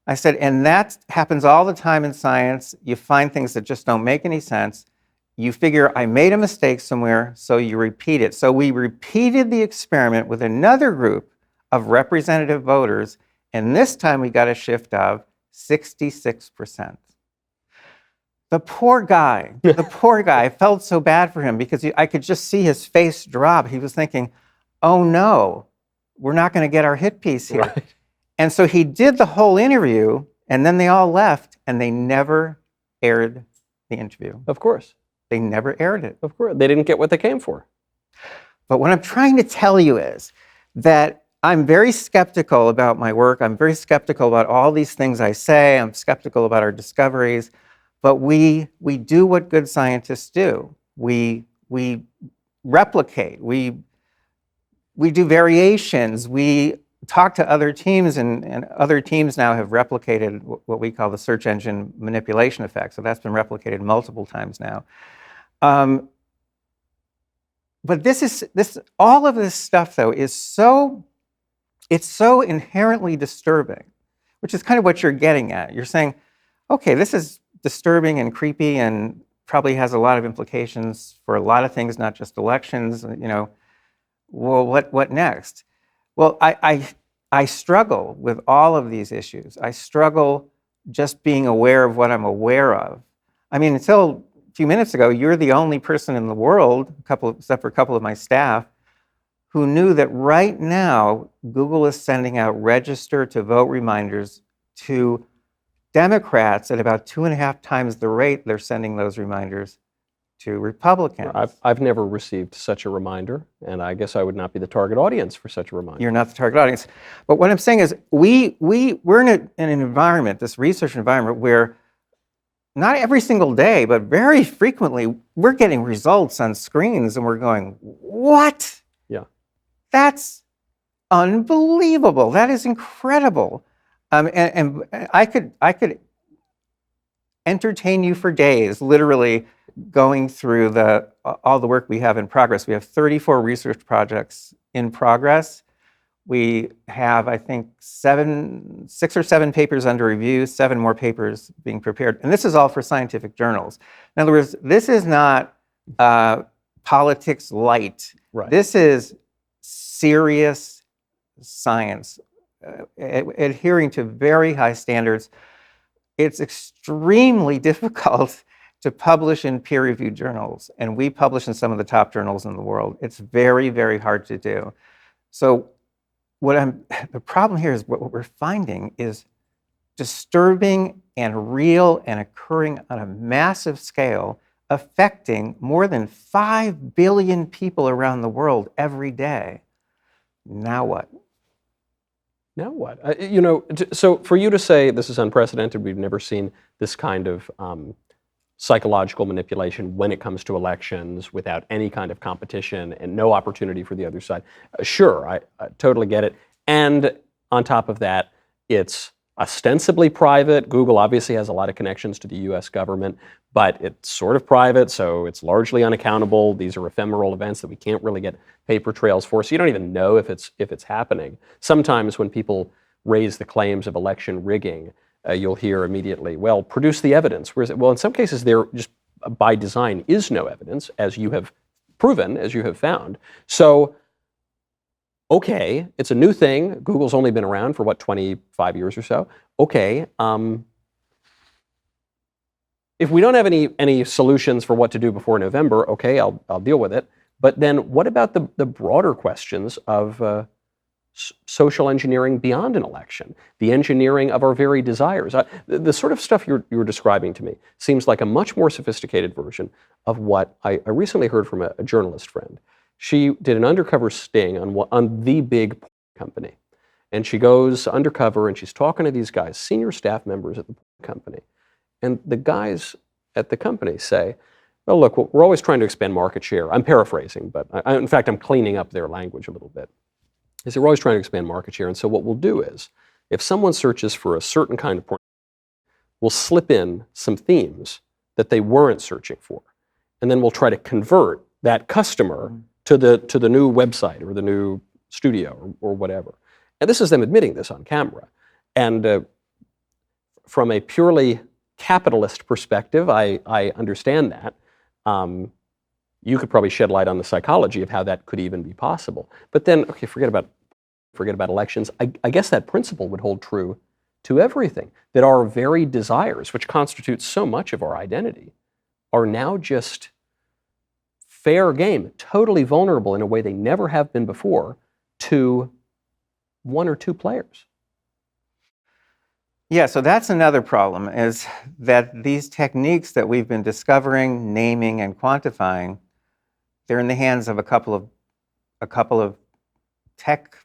I said, and that happens all the time in science. You find things that just don't make any sense. You figure, I made a mistake somewhere, so you repeat it. So we repeated the experiment with another group of representative voters, and this time we got a shift of 66%. The poor guy, I felt so bad for him because I could just see his face drop. He was thinking, oh no, we're not going to get our hit piece here. Right. And so he did the whole interview, and then they all left, and they never aired the interview. Of course. They never aired it. Of course. They didn't get what they came for. But what I'm trying to tell you is that I'm very skeptical about my work. I'm very skeptical about all these things I say. I'm skeptical about our discoveries. But we do what good scientists do. We replicate. We do variations. We talk to other teams, and other teams now have replicated what we call the search engine manipulation effect. So that's been replicated multiple times now. But all of this stuff, though, is so inherently disturbing, which is kind of what you're getting at. You're saying, okay, this is disturbing and creepy and probably has a lot of implications for a lot of things, not just elections. Well, what next? Well, I struggle with all of these issues. I struggle just being aware of what I'm aware of. I mean, until few minutes ago, you're the only person in the world, except for a couple of my staff, who knew that right now Google is sending out register to vote reminders to Democrats at about 2.5 times the rate they're sending those reminders to Republicans. I've never received such a reminder, and I guess I would not be the target audience for such a reminder. You're not the target audience. But what I'm saying is we're in an environment, this research environment, where not every single day, but very frequently, we're getting results on screens and we're going, what? Yeah. That's unbelievable. That is incredible. And I could entertain you for days, literally going through all the work we have in progress. We have 34 research projects in progress. We have, I think, 6 or 7 papers under review, 7 more papers being prepared. And this is all for scientific journals. In other words, this is not politics light. Right. This is serious science, adhering to very high standards. It's extremely difficult to publish in peer-reviewed journals, and we publish in some of the top journals in the world. It's very, very hard to do. So the problem here is what we're finding is disturbing and real and occurring on a massive scale, affecting more than 5 billion people around the world every day. Now what? Now what? So for you to say this is unprecedented, we've never seen this kind of psychological manipulation when it comes to elections without any kind of competition and no opportunity for the other side. Sure, I totally get it. And on top of that, it's ostensibly private. Google obviously has a lot of connections to the US government, but it's sort of private, so it's largely unaccountable. These are ephemeral events that we can't really get paper trails for, so you don't even know if it's happening. Sometimes when people raise the claims of election rigging, you'll hear immediately, well, produce the evidence. Whereas, well, in some cases, there just by design is no evidence, as you have proven, as you have found. So, okay, it's a new thing. Google's only been around for, 25 years or so. Okay, if we don't have any solutions for what to do before November, okay, I'll deal with it. But then what about the broader questions of social engineering beyond an election, the engineering of our very desires? The sort of stuff you're describing to me seems like a much more sophisticated version of what I recently heard from a journalist friend. She did an undercover sting on the big company. And she goes undercover and she's talking to these guys, senior staff members at the company. And the guys at the company say, well, look, we're always trying to expand market share. I'm paraphrasing, but in fact, I'm cleaning up their language a little bit. They say, we're always trying to expand market share. And so what we'll do is, if someone searches for a certain kind of porn, we'll slip in some themes that they weren't searching for. And then we'll try to convert that customer to the new website or the new studio or whatever. And this is them admitting this on camera. And from a purely capitalist perspective, I understand that. You could probably shed light on the psychology of how that could even be possible. But then, okay, forget about elections. I guess that principle would hold true to everything, that our very desires, which constitute so much of our identity, are now just fair game, totally vulnerable in a way they never have been before to 1 or 2 players. Yeah, so that's another problem, is that these techniques that we've been discovering, naming, and quantifying, they're in the hands of a couple of tech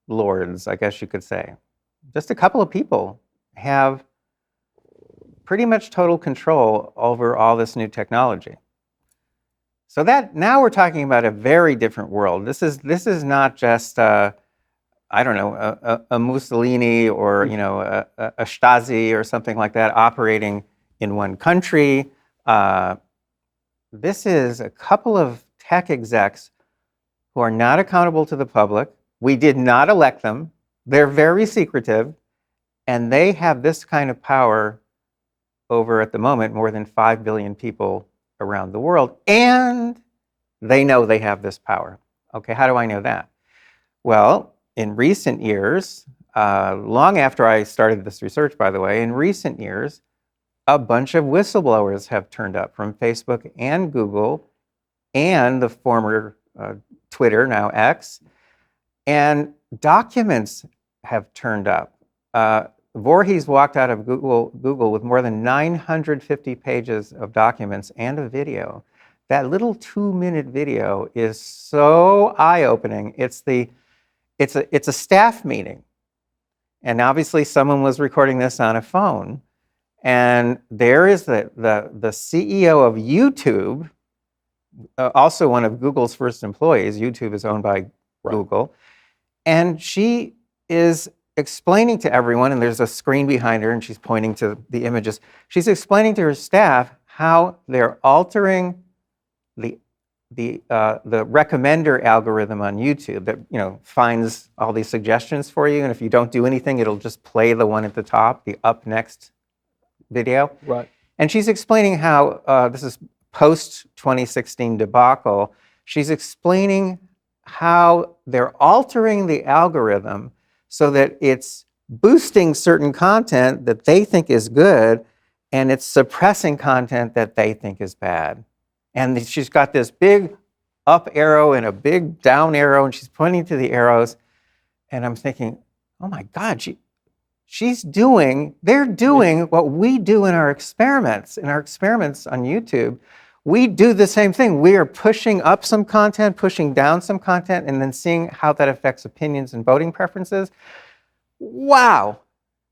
lords, I guess you could say. Just a couple of people have pretty much total control over all this new technology. So that now we're talking about a very different world. This is not just a Mussolini or a Stasi or something like that operating in one country. This is a couple of tech execs who are not accountable to the public. We did not elect them. They're very secretive, and they have this kind of power over, at the moment, more than 5 billion people around the world, and they know they have this power. Okay, how do I know that? Well, in recent years, long after I started this research, by the way, in recent years, a bunch of whistleblowers have turned up from Facebook and Google and the former Twitter, now X, and documents have turned up. Voorhees walked out of Google with more than 950 pages of documents and a video. That little 2-minute video is so eye-opening. It's a staff meeting, and obviously someone was recording this on a phone. And there is the CEO of YouTube, also one of Google's first employees. YouTube is owned by Google, and she is explaining to everyone, and there's a screen behind her, and she's pointing to the images. She's explaining to her staff how they're altering the recommender algorithm on YouTube that finds all these suggestions for you, and if you don't do anything, it'll just play the one at the top, the up next video. Right. And she's explaining how this is post 2016 debacle. She's explaining how they're altering the algorithm so that it's boosting certain content that they think is good, and it's suppressing content that they think is bad. And she's got this big up arrow and a big down arrow, and she's pointing to the arrows. And I'm thinking, oh my God, they're doing what we do in our experiments. In our experiments on YouTube, we do the same thing. We are pushing up some content, pushing down some content, and then seeing how that affects opinions and voting preferences. Wow,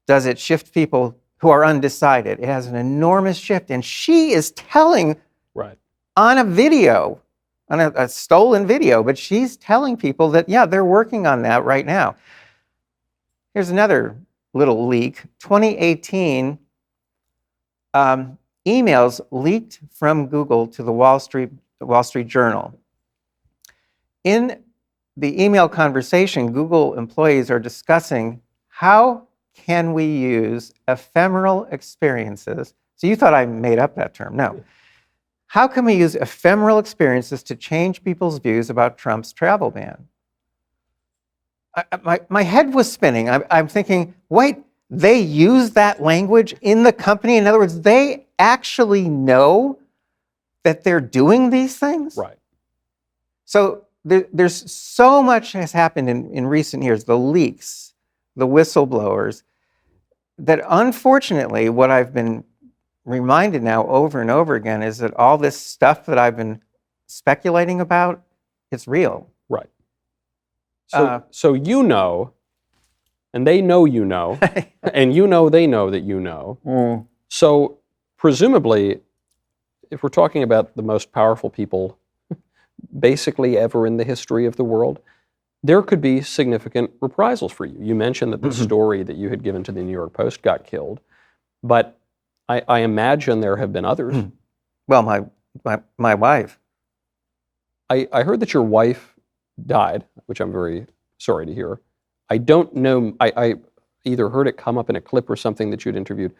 does it shift people who are undecided? It has an enormous shift. And she is telling on a video, on a stolen video, but she's telling people that, yeah, they're working on that right now. Here's another little leak. 2018, emails leaked from Google to the Wall Street Journal. In the email conversation, Google employees are discussing how can we use ephemeral experiences. So you thought I made up that term. No. How can we use ephemeral experiences to change people's views about Trump's travel ban? My head was spinning. I'm thinking, wait, they use that language in the company? In other words, they actually know that they're doing these things? Right. So there's so much has happened in recent years, the leaks, the whistleblowers, that unfortunately what I've been reminded now over and over again is that all this stuff that I've been speculating about, it's real. Right. So you know, and they know you know, and you know they know that you know. Mm. So presumably, if we're talking about the most powerful people basically ever in the history of the world, there could be significant reprisals for you. You mentioned that the story that you had given to the New York Post got killed, but I imagine there have been others. Well, my wife. I heard that your wife died, which I'm very sorry to hear. I don't know, I either heard it come up in a clip or something that you'd interviewed.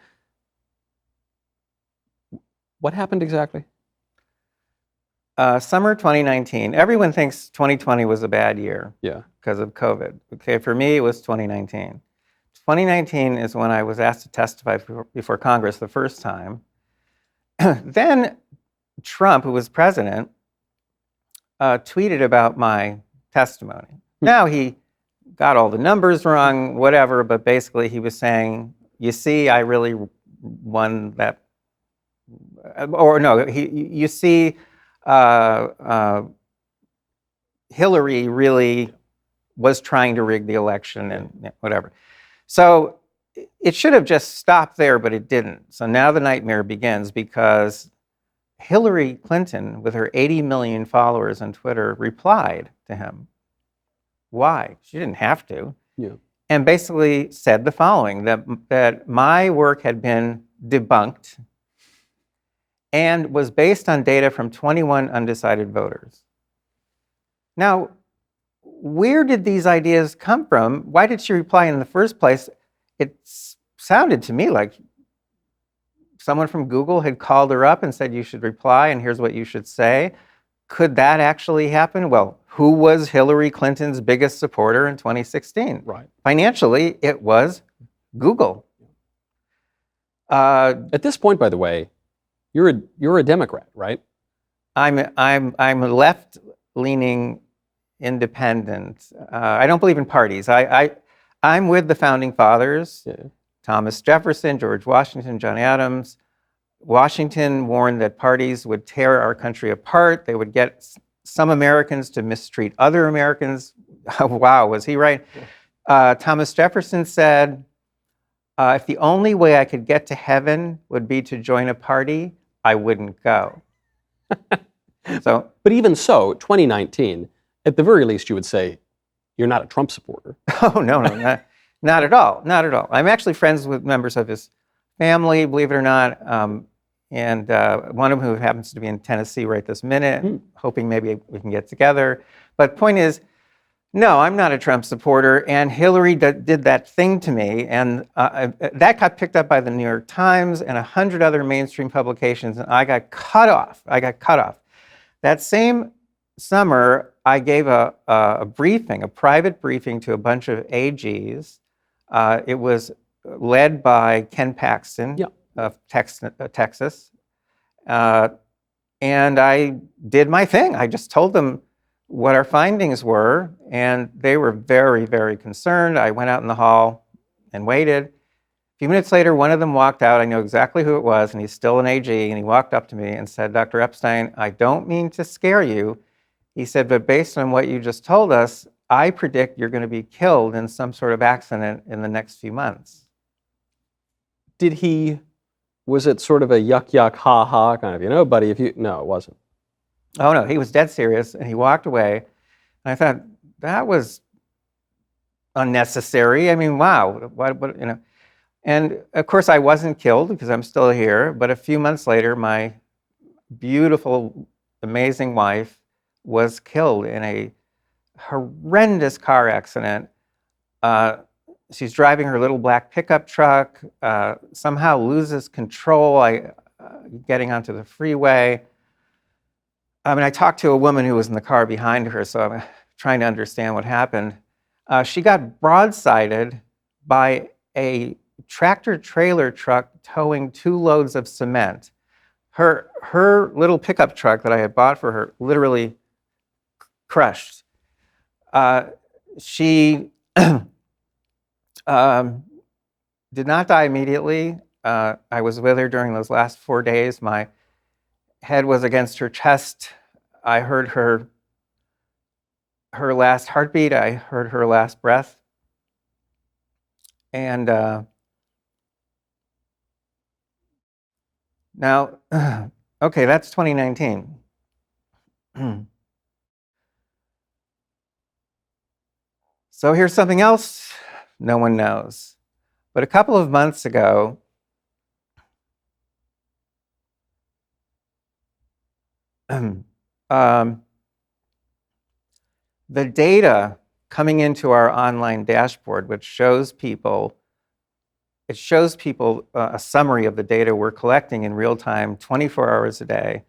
What happened exactly? Summer 2019. Everyone thinks 2020 was a bad year. Yeah. Because of COVID. Okay, for me, it was 2019. 2019 is when I was asked to testify before Congress the first time. Then Trump, who was president, tweeted about my testimony. Now he got all the numbers wrong, whatever, but basically he was saying, you see, I really won that, or no, you see, Hillary really was trying to rig the election and whatever. So it should have just stopped there, but it didn't. So now the nightmare begins because Hillary Clinton, with her 80 million followers on Twitter, replied to him. Why? She didn't have to. Yeah. And basically said the following, that my work had been debunked and was based on data from 21 undecided voters. Now, where did these ideas come from? Why did she reply in the first place? It sounded to me like someone from Google had called her up and said, you should reply, and here's what you should say. Could that actually happen? Well, who was Hillary Clinton's biggest supporter in 2016? Right. Financially, it was Google. At this point, by the way, you're a Democrat, right? I'm a left-leaning independent. I don't believe in parties. I'm with the founding fathers, Yeah. Thomas Jefferson, George Washington, John Adams. Washington warned that parties would tear our country apart. They would get some Americans to mistreat other Americans. Wow, was he right? Thomas Jefferson said, if the only way I could get to heaven would be to join a party, I wouldn't go. So, But even so, 2019, at the very least, you would say you're not a Trump supporter. oh, no, not at all, not at all. I'm actually friends with members of his family, believe it or not, and one of whom happens to be in Tennessee right this minute, hoping maybe we can get together. But point is, no, I'm not a Trump supporter, and Hillary did that thing to me, and that got picked up by the New York Times and 100 other mainstream publications, and I got cut off. That same summer, I gave a briefing, a private briefing to a bunch of AGs. It was led by Ken Paxton of Texas, and I did my thing. I just told them what our findings were, and they were very, very concerned. I went out in the hall and waited. A few minutes later, one of them walked out. I know exactly who it was, and he's still an AG, and he walked up to me and said, Dr. Epstein, I don't mean to scare you. He said, but based on what you just told us, I predict you're going to be killed in some sort of accident in the next few months. Was it sort of a yuck, yuck, ha, ha kind of, buddy, no, it wasn't. Oh, no, he was dead serious, and he walked away. And I thought, that was unnecessary. I mean, wow, what. And of course, I wasn't killed because I'm still here. But a few months later, my beautiful, amazing wife was killed in a horrendous car accident. She's driving her little black pickup truck, somehow loses control, getting onto the freeway. I talked to a woman who was in the car behind her, so I'm trying to understand what happened. She got broadsided by a tractor-trailer truck towing 2 loads of cement. Her little pickup truck that I had bought for her literally crushed. She did not die immediately. I was with her during those last 4 days. My head was against her chest. I heard her last heartbeat. I heard her last breath. And now, okay, that's 2019. So here's something else no one knows. But a couple of months ago, the data coming into our online dashboard, which shows people a summary of the data we're collecting in real time, 24 hours a day,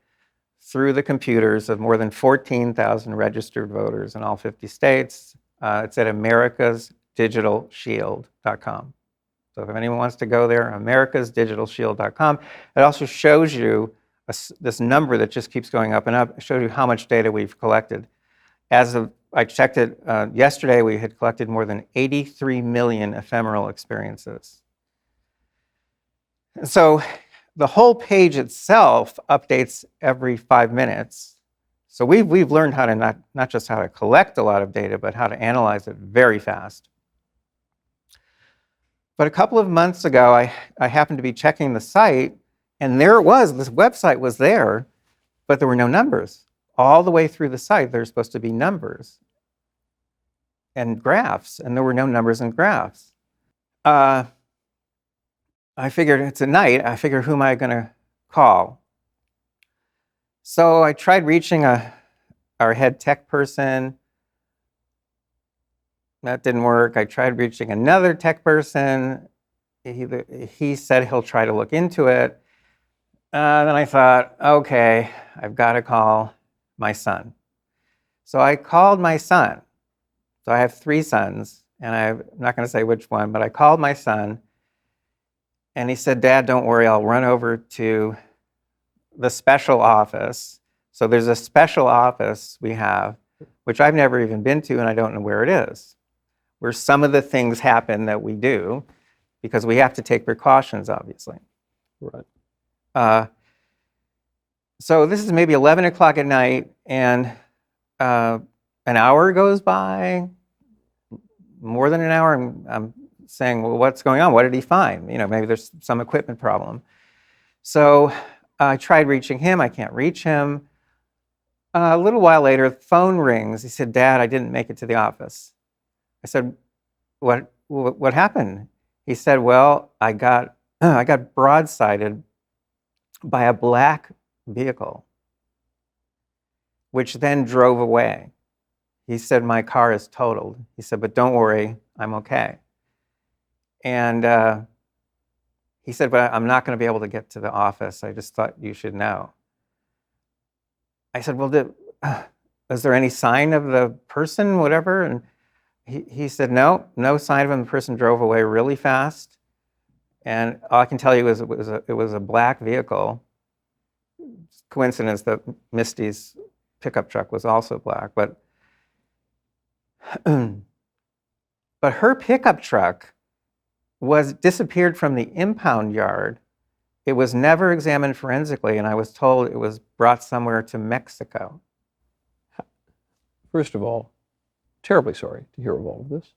through the computers of more than 14,000 registered voters in all 50 states. It's at americasdigitalshield.com. So if anyone wants to go there, americasdigitalshield.com. It also shows you this number that just keeps going up and up. It shows you how much data we've collected. I checked it yesterday, we had collected more than 83 million ephemeral experiences. So the whole page itself updates every 5 minutes. So we've learned how to not just how to collect a lot of data, but how to analyze it very fast. But a couple of months ago, I happened to be checking the site, and there it was. This website was there, but there were no numbers. All the way through the site, there's supposed to be numbers and graphs, and there were no numbers and graphs. I figured it's at night. I figured, who am I going to call? So I tried reaching our head tech person. That didn't work. I tried reaching another tech person. He said he'll try to look into it. Then I thought, okay, I've got to call my son. So I called my son. So I have 3 sons, and I'm not going to say which one, but I called my son. And he said, Dad, don't worry, I'll run over to the special office. So there's a special office we have, which I've never even been to, and I don't know where it is, where some of the things happen that we do, because we have to take precautions, obviously. Right. So this is maybe 11 o'clock at night, and an hour goes by, more than an hour. I'm saying, well, what's going on? What did he find? You know, maybe there's some equipment problem. So I tried reaching him. I can't reach him. A little while later, the phone rings. He said, Dad, I didn't make it to the office. I said, what happened? He said, well, I got broadsided by a black vehicle, which then drove away. He said, my car is totaled. He said, but don't worry, I'm okay. And he said, but I'm not going to be able to get to the office. I just thought you should know. I said, well, is there any sign of the person, whatever? And he said, no sign of him. The person drove away really fast. And all I can tell you is it was a black vehicle. Coincidence that Misty's pickup truck was also black, but her pickup truck was disappeared from the impound yard. It was never examined forensically, and I was told it was brought somewhere to Mexico. First of all, terribly sorry to hear of all of this.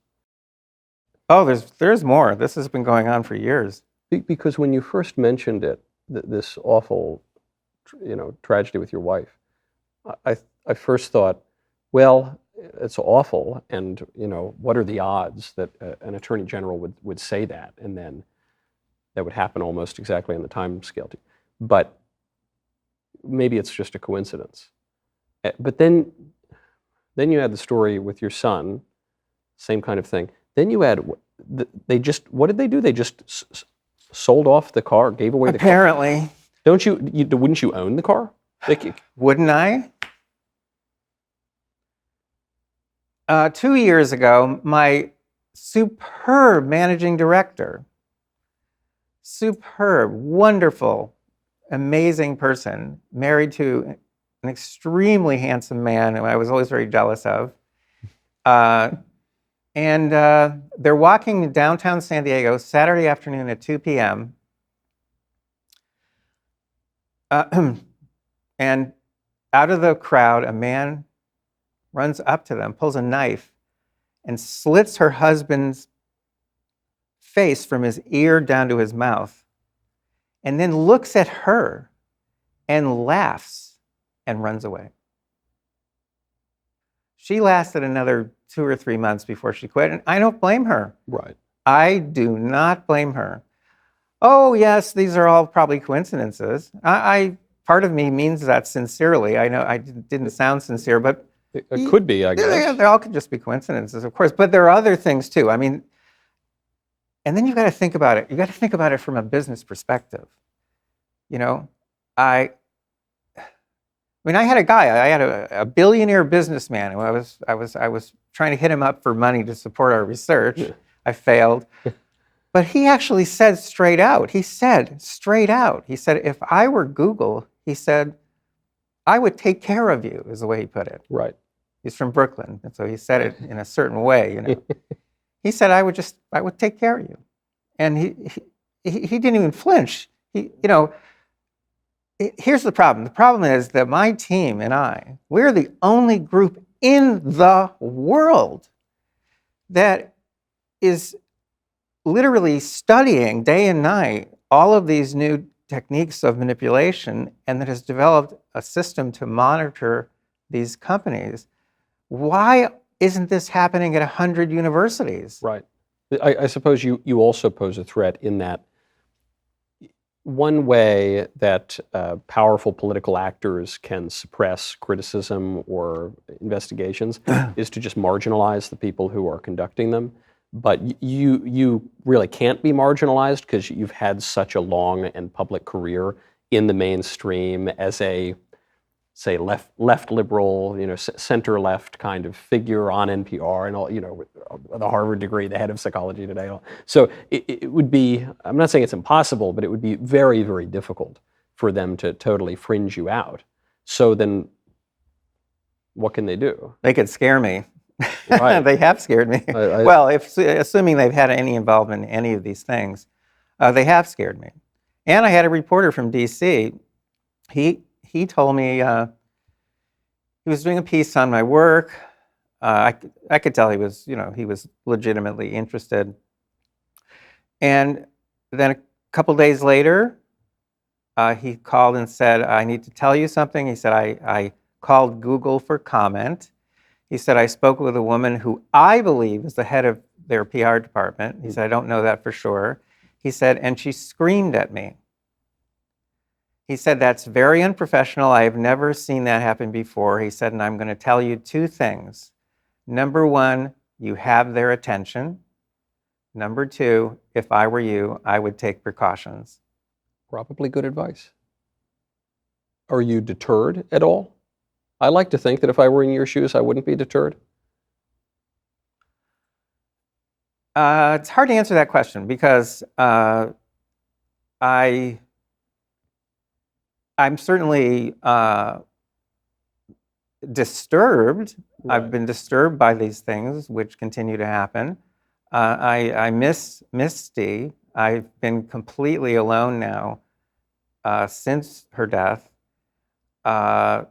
Oh, there's more. This has been going on for years. Because when you first mentioned it, this awful, tragedy with your wife, I first thought, well, it's awful, and what are the odds that an attorney general would say that, and then that would happen almost exactly on the time scale. But maybe it's just a coincidence. But then you had the story with your son, same kind of thing. Then you had what did they do? They just sold off the car, gave away the car. Apparently. Wouldn't you own the car? Wouldn't I? 2 years ago, my superb managing director, superb, wonderful, amazing person, married to an extremely handsome man who I was always very jealous of. And they're walking downtown San Diego Saturday afternoon at 2 p.m. And out of the crowd, a man runs up to them, pulls a knife, and slits her husband's face from his ear down to his mouth, and then looks at her and laughs and runs away. She lasted another 2 or 3 months before she quit, and I don't blame her. Right. I do not blame her. Oh, yes, these are all probably coincidences. Part of me means that sincerely. I know I didn't sound sincere, but it could be, I guess. They all could just be coincidences, of course. But there are other things too. I mean, and then you've got to think about it. You've got to think about it from a business perspective. I had a guy. I had a billionaire businessman who I was trying to hit him up for money to support our research. Yeah. I failed. But he actually said straight out, he said, if I were Google, he said, I would take care of you, is the way he put it. Right. He's from Brooklyn, and so he said it in a certain way, He said, I would take care of you. And he didn't even flinch. Here's the problem. The problem is that my team and we're the only group in the world that is literally studying day and night all of these new techniques of manipulation, and that has developed a system to monitor these companies. Why isn't this happening at 100 universities? Right. I suppose you also pose a threat in that one way that powerful political actors can suppress criticism or investigations is to just marginalize the people who are conducting them. But you really can't be marginalized because you've had such a long and public career in the mainstream as a say left liberal, center left kind of figure on NPR and all, with the Harvard degree, the head of psychology today. So it would be, I'm not saying it's impossible, but it would be very, very difficult for them to totally fringe you out. So then what can they do? They could scare me. Right. They have scared me. Well, assuming they've had any involvement in any of these things, they have scared me. And I had a reporter from D.C. He told me he was doing a piece on my work. I could tell he was legitimately interested. And then a couple days later, he called and said, "I need to tell you something." He said, I called Google for comment. He said, "I spoke with a woman who I believe is the head of their PR department." He said, "I don't know that for sure." He said, "And she screamed at me." He said, "That's very unprofessional. I have never seen that happen before." He said, "And I'm going to tell you two things. Number one, you have their attention. Number two, if I were you, I would take precautions." Probably good advice. Are you deterred at all? I like to think that if I were in your shoes, I wouldn't be deterred. It's hard to answer that question because I'm certainly disturbed. Right. I've been disturbed by these things, which continue to happen. I miss Misty. I've been completely alone now since her death. And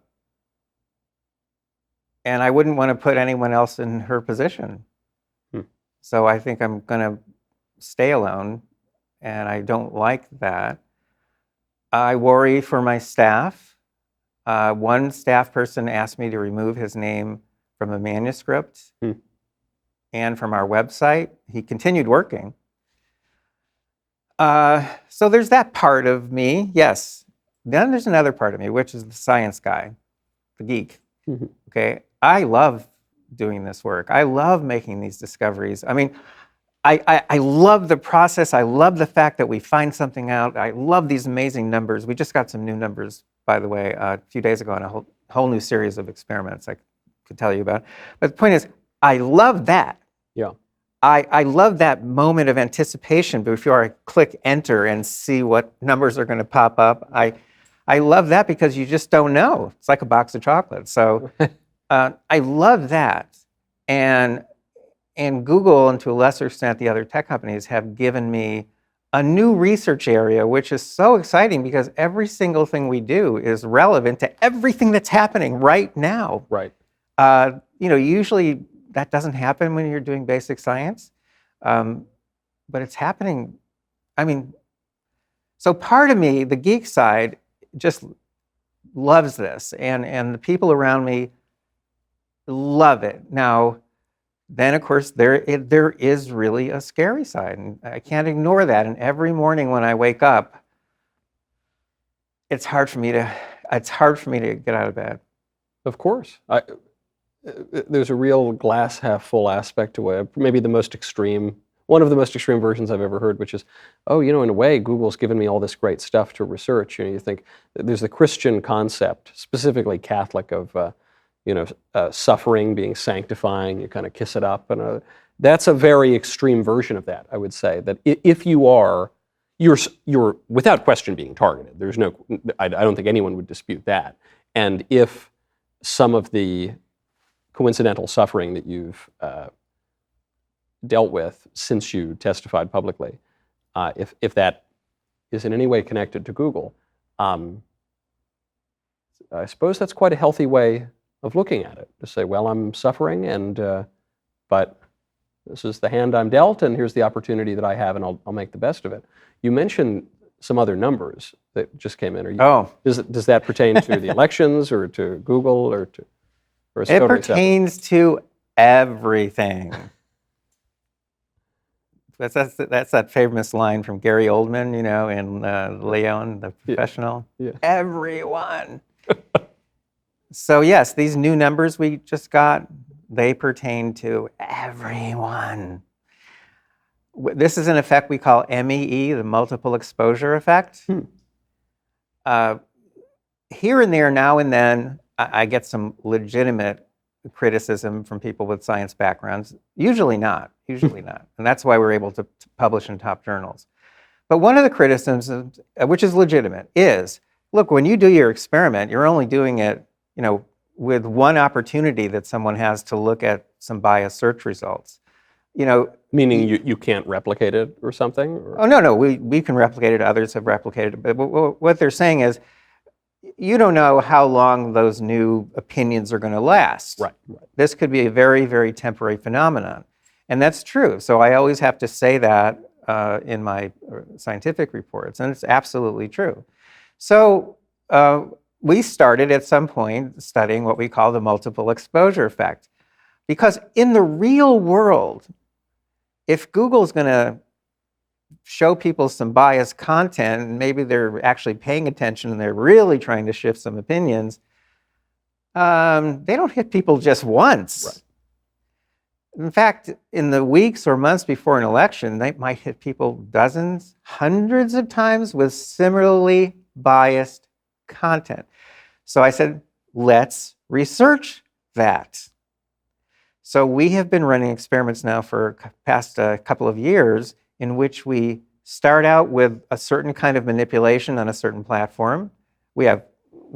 I wouldn't want to put anyone else in her position. So I think I'm going to stay alone, and I don't like that. I worry for my staff. One staff person asked me to remove his name from a manuscript and from our website. He continued working. So there's that part of me, yes. Then there's another part of me, which is the science guy, the geek. Okay, I love doing this work. I love making these discoveries. I mean, I love the process. I love the fact that we find something out. I love these amazing numbers. We just got some new numbers, by the way, a few days ago on a whole new series of experiments I could tell you about. But the point is, I love that. Yeah. I love that moment of anticipation before I click enter and see what numbers are going to pop up. I love that because you just don't know. It's like a box of chocolates. So I love that. And Google, and to a lesser extent the other tech companies, have given me a new research area, which is so exciting because every single thing we do is relevant to everything that's happening right now. Right. Usually that doesn't happen when you're doing basic science, but it's happening. I mean, so part of me, the geek side, just loves this, and the people around me love it. Now, then of course there is really a scary side, and I can't ignore that. And every morning when I wake up, it's hard for me to get out of bed. Of course. There's a real glass half full aspect to it. Maybe one of the most extreme versions I've ever heard, which is, in a way, Google's given me all this great stuff to research. You think there's the Christian concept, specifically Catholic, of suffering being sanctifying. You kind of kiss it up, and that's a very extreme version of that. I would say that if you're without question being targeted. There's no, I don't think anyone would dispute that. And if some of the coincidental suffering that you've dealt with since you testified publicly, if that is in any way connected to Google, I suppose that's quite a healthy way of looking at it. To say, well, I'm suffering, but this is the hand I'm dealt, and here's the opportunity that I have, and I'll make the best of it. You mentioned some other numbers that just came in. Does that pertain to the elections, or to Google, or to? Or it pertains to everything. That's that famous line from Gary Oldman, in Leon, the Professional. Yeah. Everyone. So yes, these new numbers we just got, they pertain to everyone. This is an effect we call MEE, the multiple exposure effect. here and there, now and then, I get some legitimate criticism from people with science backgrounds. Usually not. And that's why we're able to publish in top journals. But one of the criticisms, which is legitimate, is, look, when you do your experiment, you're only doing it, with one opportunity that someone has to look at some biased search results. Meaning you can't replicate it or something? Or? Oh, no, we can replicate it. Others have replicated it. But what they're saying is, you don't know how long those new opinions are going to last. Right. This could be a very, very temporary phenomenon. And that's true. So I always have to say that in my scientific reports, and it's absolutely true. So we started at some point studying what we call the multiple exposure effect. Because in the real world, if Google's going to show people some biased content, and maybe they're actually paying attention and they're really trying to shift some opinions, they don't hit people just once. Right. In fact, in the weeks or months before an election, they might hit people dozens, hundreds of times with similarly biased content. So I said, let's research that. So we have been running experiments now for past couple of years in which we start out with a certain kind of manipulation on a certain platform. We have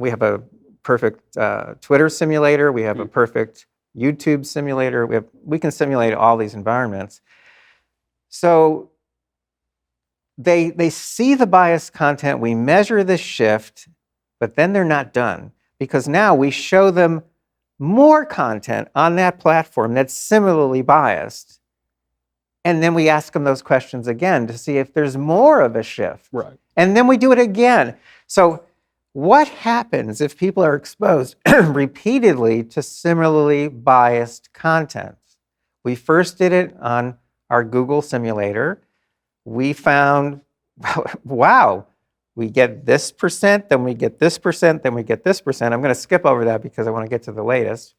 a perfect Twitter simulator. We have a perfect YouTube simulator. We can simulate all these environments. So they see the biased content. We measure the shift, but then they're not done, because now we show them more content on that platform that's similarly biased. And then we ask them those questions again to see if there's more of a shift. Right. And then we do it again. So what happens if people are exposed repeatedly to similarly biased content? We first did it on our Google simulator. We found, wow, we get this percent, then we get this percent, then we get this percent. I'm going to skip over that because I want to get to the latest.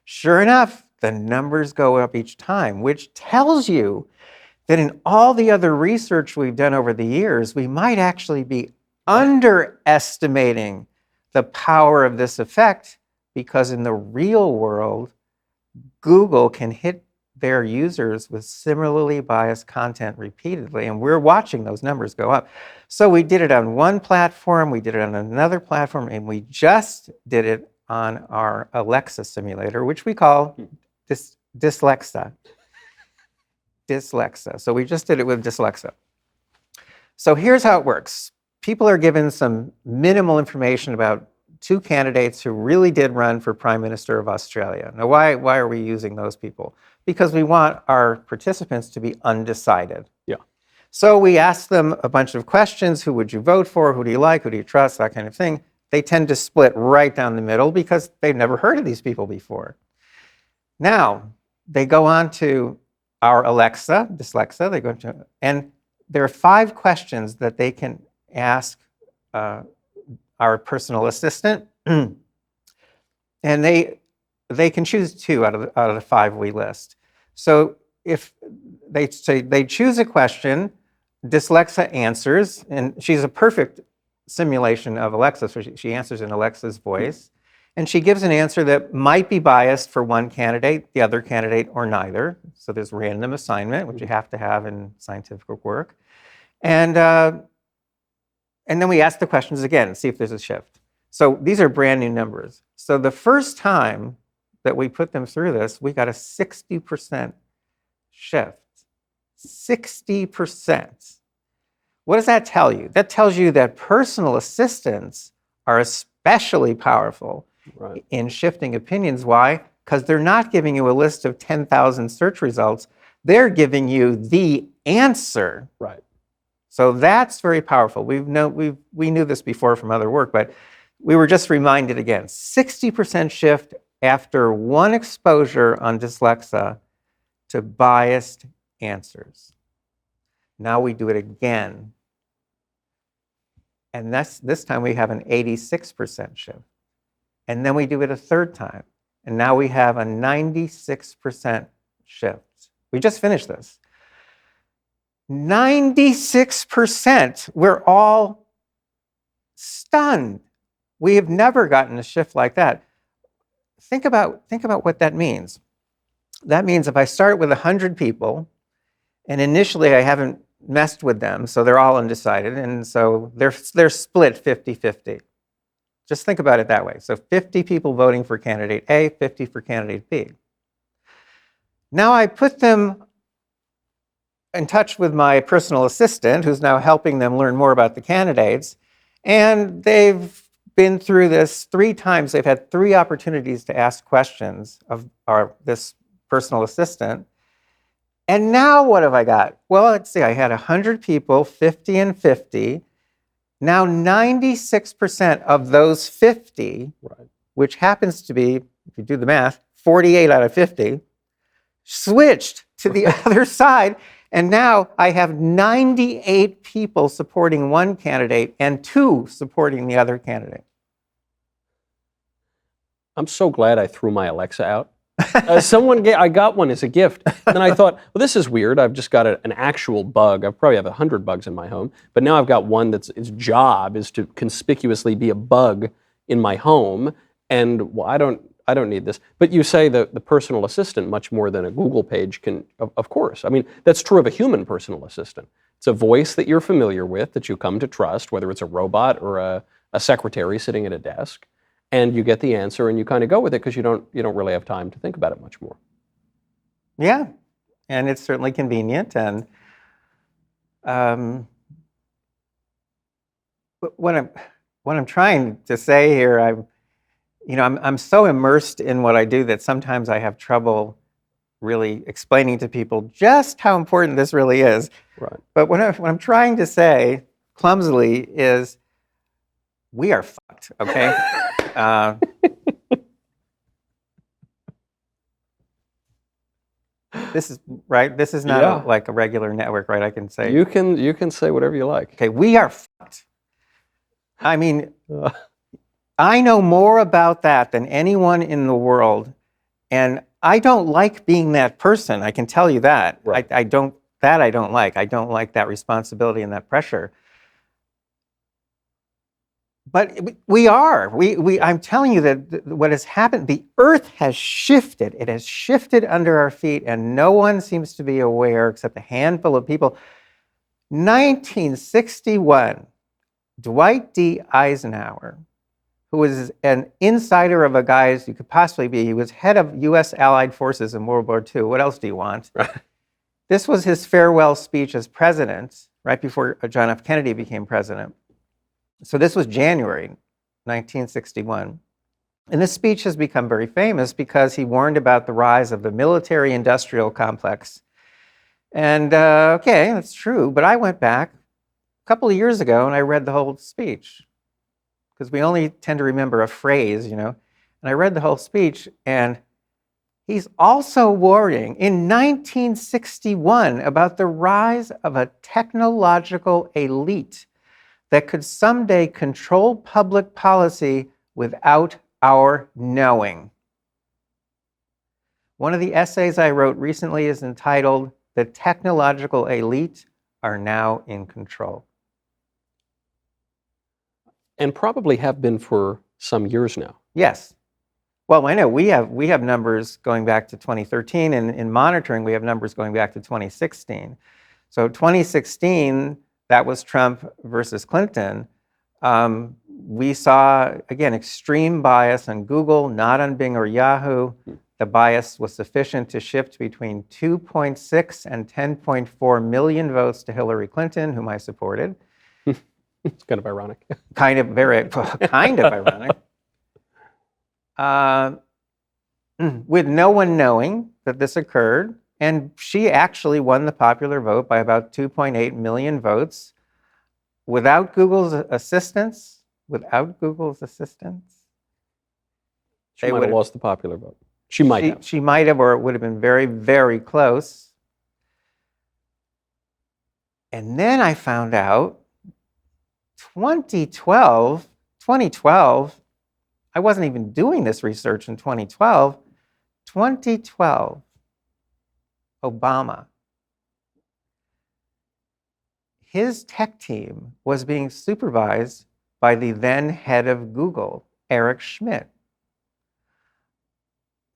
Sure enough, the numbers go up each time, which tells you that in all the other research we've done over the years, we might actually be underestimating the power of this effect, because in the real world, Google can hit their users with similarly biased content repeatedly, and we're watching those numbers go up. So we did it on one platform, we did it on another platform, and we just did it on our Alexa simulator, which we call Dyslexa. Dyslexa. So we just did it with Dyslexa. So here's how it works. People are given some minimal information about two candidates who really did run for Prime Minister of Australia. Now, why are we using those people? Because we want our participants to be undecided. Yeah. So we ask them a bunch of questions. Who would you vote for? Who do you like? Who do you trust? That kind of thing. They tend to split right down the middle because they've never heard of these people before. Now, they go on to our Alexa, Dyslexa, they go to, and there are 5 questions that they can ask our personal assistant, and they can choose 2 out of the 5 we list. So if they say they choose a question, Dyslexa answers, and she's a perfect simulation of Alexa, so she answers in Alexa's voice, and she gives an answer that might be biased for one candidate, the other candidate, or neither. So there's random assignment, which you have to have in scientific work. And then we ask the questions again and see if there's a shift. So these are brand new numbers. So the first time that we put them through this, we got a 60% shift. 60%. What does that tell you? That tells you that personal assistants are especially powerful in shifting opinions. Why? Because they're not giving you a list of 10,000 search results. They're giving you the answer. Right. So that's very powerful. We knew this before from other work, but we were just reminded again. 60% shift after one exposure on Dyslexa to biased answers. Now we do it again. And this time we have an 86% shift. And then we do it a third time. And now we have a 96% shift. We just finished this. 96%. We're all stunned. we have never gotten a shift like that. Think about what that means. That means if I start with 100 people, and initially I haven't messed with them, so they're all undecided, and so they're split 50-50. Just think about it that way. So 50 people voting for candidate A, 50 for candidate B. Now I put them in touch with my personal assistant, who's now helping them learn more about the candidates, and they've been through this 3 times. They've had 3 opportunities to ask questions of this personal assistant. And now what have I got? Well, let's see, I had 100 people, 50 and 50. Now 96% of those 50, Right. which happens to be, if you do the math, 48 out of 50, switched to the other side. And now I have 98 people supporting one candidate and 2 supporting the other candidate. I'm so glad I threw my Alexa out. I got one as a gift. And then I thought, well, this is weird. I've just got an actual bug. I probably have 100 bugs in my home. But now I've got one that's its job is to conspicuously be a bug in my home. And well, I don't need this. But you say the personal assistant much more than a Google page can, of course. I mean, that's true of a human personal assistant. It's a voice that you're familiar with, that you come to trust, whether it's a robot or a secretary sitting at a desk. And you get the answer, and you kind of go with it because you don't really have time to think about it much more. Yeah, and it's certainly convenient. And what I'm trying to say here, I'm so immersed in what I do that sometimes I have trouble really explaining to people just how important this really is. Right. But what I'm trying to say clumsily is, we are fucked. Okay. This is right. This is not like a regular network, right? I can say you can say whatever you like. Okay, we are fucked. I mean, I know more about that than anyone in the world, and I don't like being that person. I can tell you that. Right. I don't like. I don't like that responsibility and that pressure. But we are. I'm telling you that what has happened, the earth has shifted. It has shifted under our feet, and no one seems to be aware except a handful of people. 1961, Dwight D. Eisenhower, who was an insider of a guy as you could possibly be, he was head of U.S. Allied forces in World War II. What else do you want? Right. This was his farewell speech as president, right before John F. Kennedy became president. So this was January 1961. And this speech has become very famous because he warned about the rise of the military-industrial complex. And okay, that's true, but I went back a couple of years ago and I read the whole speech, because we only tend to remember a phrase, and I read the whole speech, and he's also warning in 1961 about the rise of a technological elite that could someday control public policy without our knowing. One of the essays I wrote recently is entitled, "The Technological Elite Are Now in Control." And probably have been for some years now. Yes. Well, I know we have numbers going back to 2013, and in monitoring, we have numbers going back to 2016. So 2016, that was Trump versus Clinton. We saw, again, extreme bias on Google, not on Bing or Yahoo. The bias was sufficient to shift between 2.6 and 10.4 million votes to Hillary Clinton, whom I supported. It's kind of ironic. Kind of ironic. With no one knowing that this occurred. And she actually won the popular vote by about 2.8 million votes without Google's assistance. She might have lost the popular vote. She might have. She might have, or it would have been very, very close. And then I found out 2012, I wasn't even doing this research in 2012. 2012. Obama. His tech team was being supervised by the then head of Google, Eric Schmidt.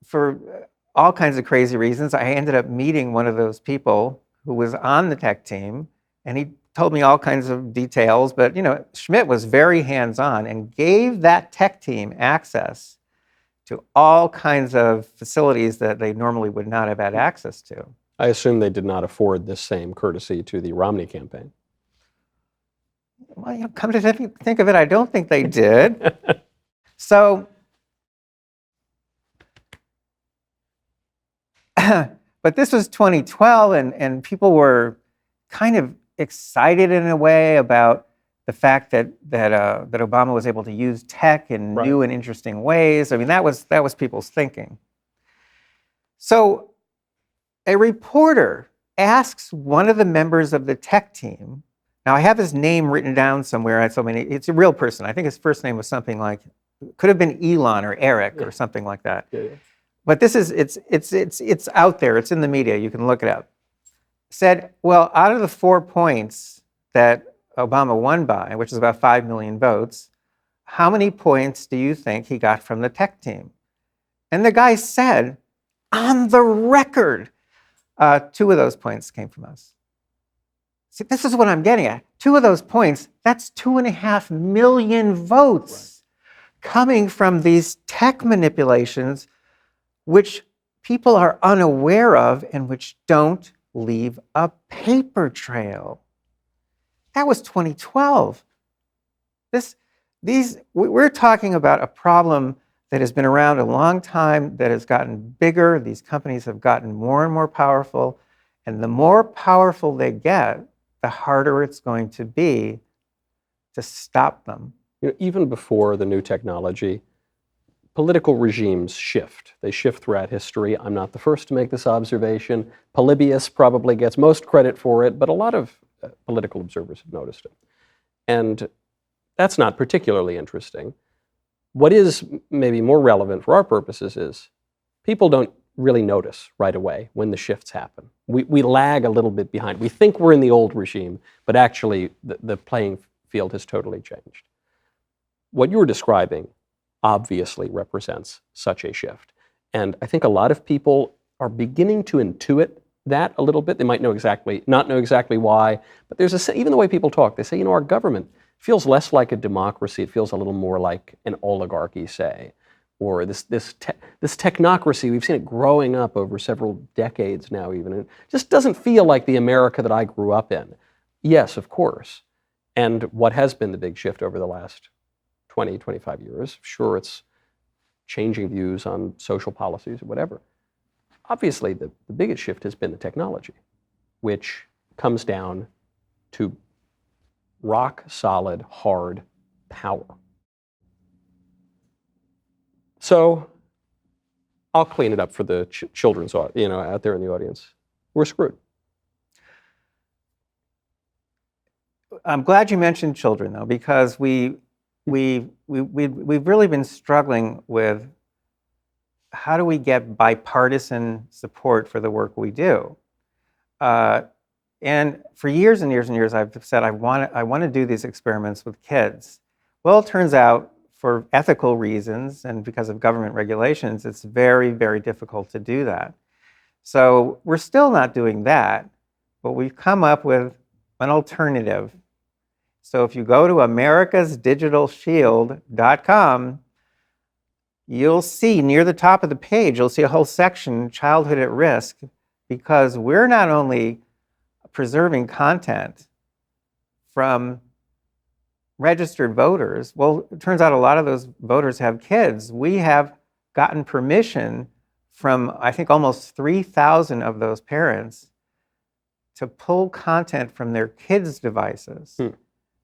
For all kinds of crazy reasons, I ended up meeting one of those people who was on the tech team, and he told me all kinds of details, but Schmidt was very hands-on and gave that tech team access to all kinds of facilities that they normally would not have had access to. I assume they did not afford this same courtesy to the Romney campaign. Well, come to think of it, I don't think they did. So, but this was 2012, and people were kind of excited in a way about the fact that Obama was able to use tech in new and interesting ways. I mean, that was people's thinking. So, a reporter asks one of the members of the tech team. Now, I have his name written down somewhere. It's a real person. I think his first name was something like, could have been Elon or Eric or something like that. Yeah. But it's out there. It's in the media. You can look it up. Said, well, out of the 4 points that Obama won by, which is about 5 million votes, how many points do you think he got from the tech team? And the guy said, on the record, 2 of those points came from us. See, this is what I'm getting at. 2 of those points, that's 2.5 million votes coming from these tech manipulations, which people are unaware of and which don't leave a paper trail. That was 2012. We're talking about a problem that has been around a long time, that has gotten bigger. These companies have gotten more and more powerful, and the more powerful they get, the harder it's going to be to stop them. Even before the new technology, political regimes shift. They shift throughout history. I'm not the first to make this observation. Polybius probably gets most credit for it, but a lot of political observers have noticed it. And that's not particularly interesting. What is maybe more relevant for our purposes is people don't really notice right away when the shifts happen. We lag a little bit behind. We think we're in the old regime, but actually the playing field has totally changed. What you're describing obviously represents such a shift. And I think a lot of people are beginning to intuit that a little bit. They might not know exactly why, but there's even the way people talk, they say, our government feels less like a democracy. It feels a little more like an oligarchy, say, or this technocracy. We've seen it growing up over several decades now even. It just doesn't feel like the America that I grew up in. Yes, of course. And what has been the big shift over the last 20, 25 years? Sure, it's changing views on social policies or whatever. Obviously, the biggest shift has been the technology, which comes down to rock solid, hard power. So I'll clean it up for the children's, out there in the audience. We're screwed. I'm glad you mentioned children, though, because we've really been struggling with how do we get bipartisan support for the work we do. And for years and years and years, I've said I want to do these experiments with kids. Well, it turns out, for ethical reasons and because of government regulations, it's very, very difficult to do that. So we're still not doing that, but we've come up with an alternative. So if you go to americasdigitalshield.com, you'll see near the top of the page, you'll see a whole section, Childhood at Risk, because we're not only preserving content from registered voters. Well, it turns out a lot of those voters have kids. We have gotten permission from, I think, almost 3,000 of those parents to pull content from their kids' devices.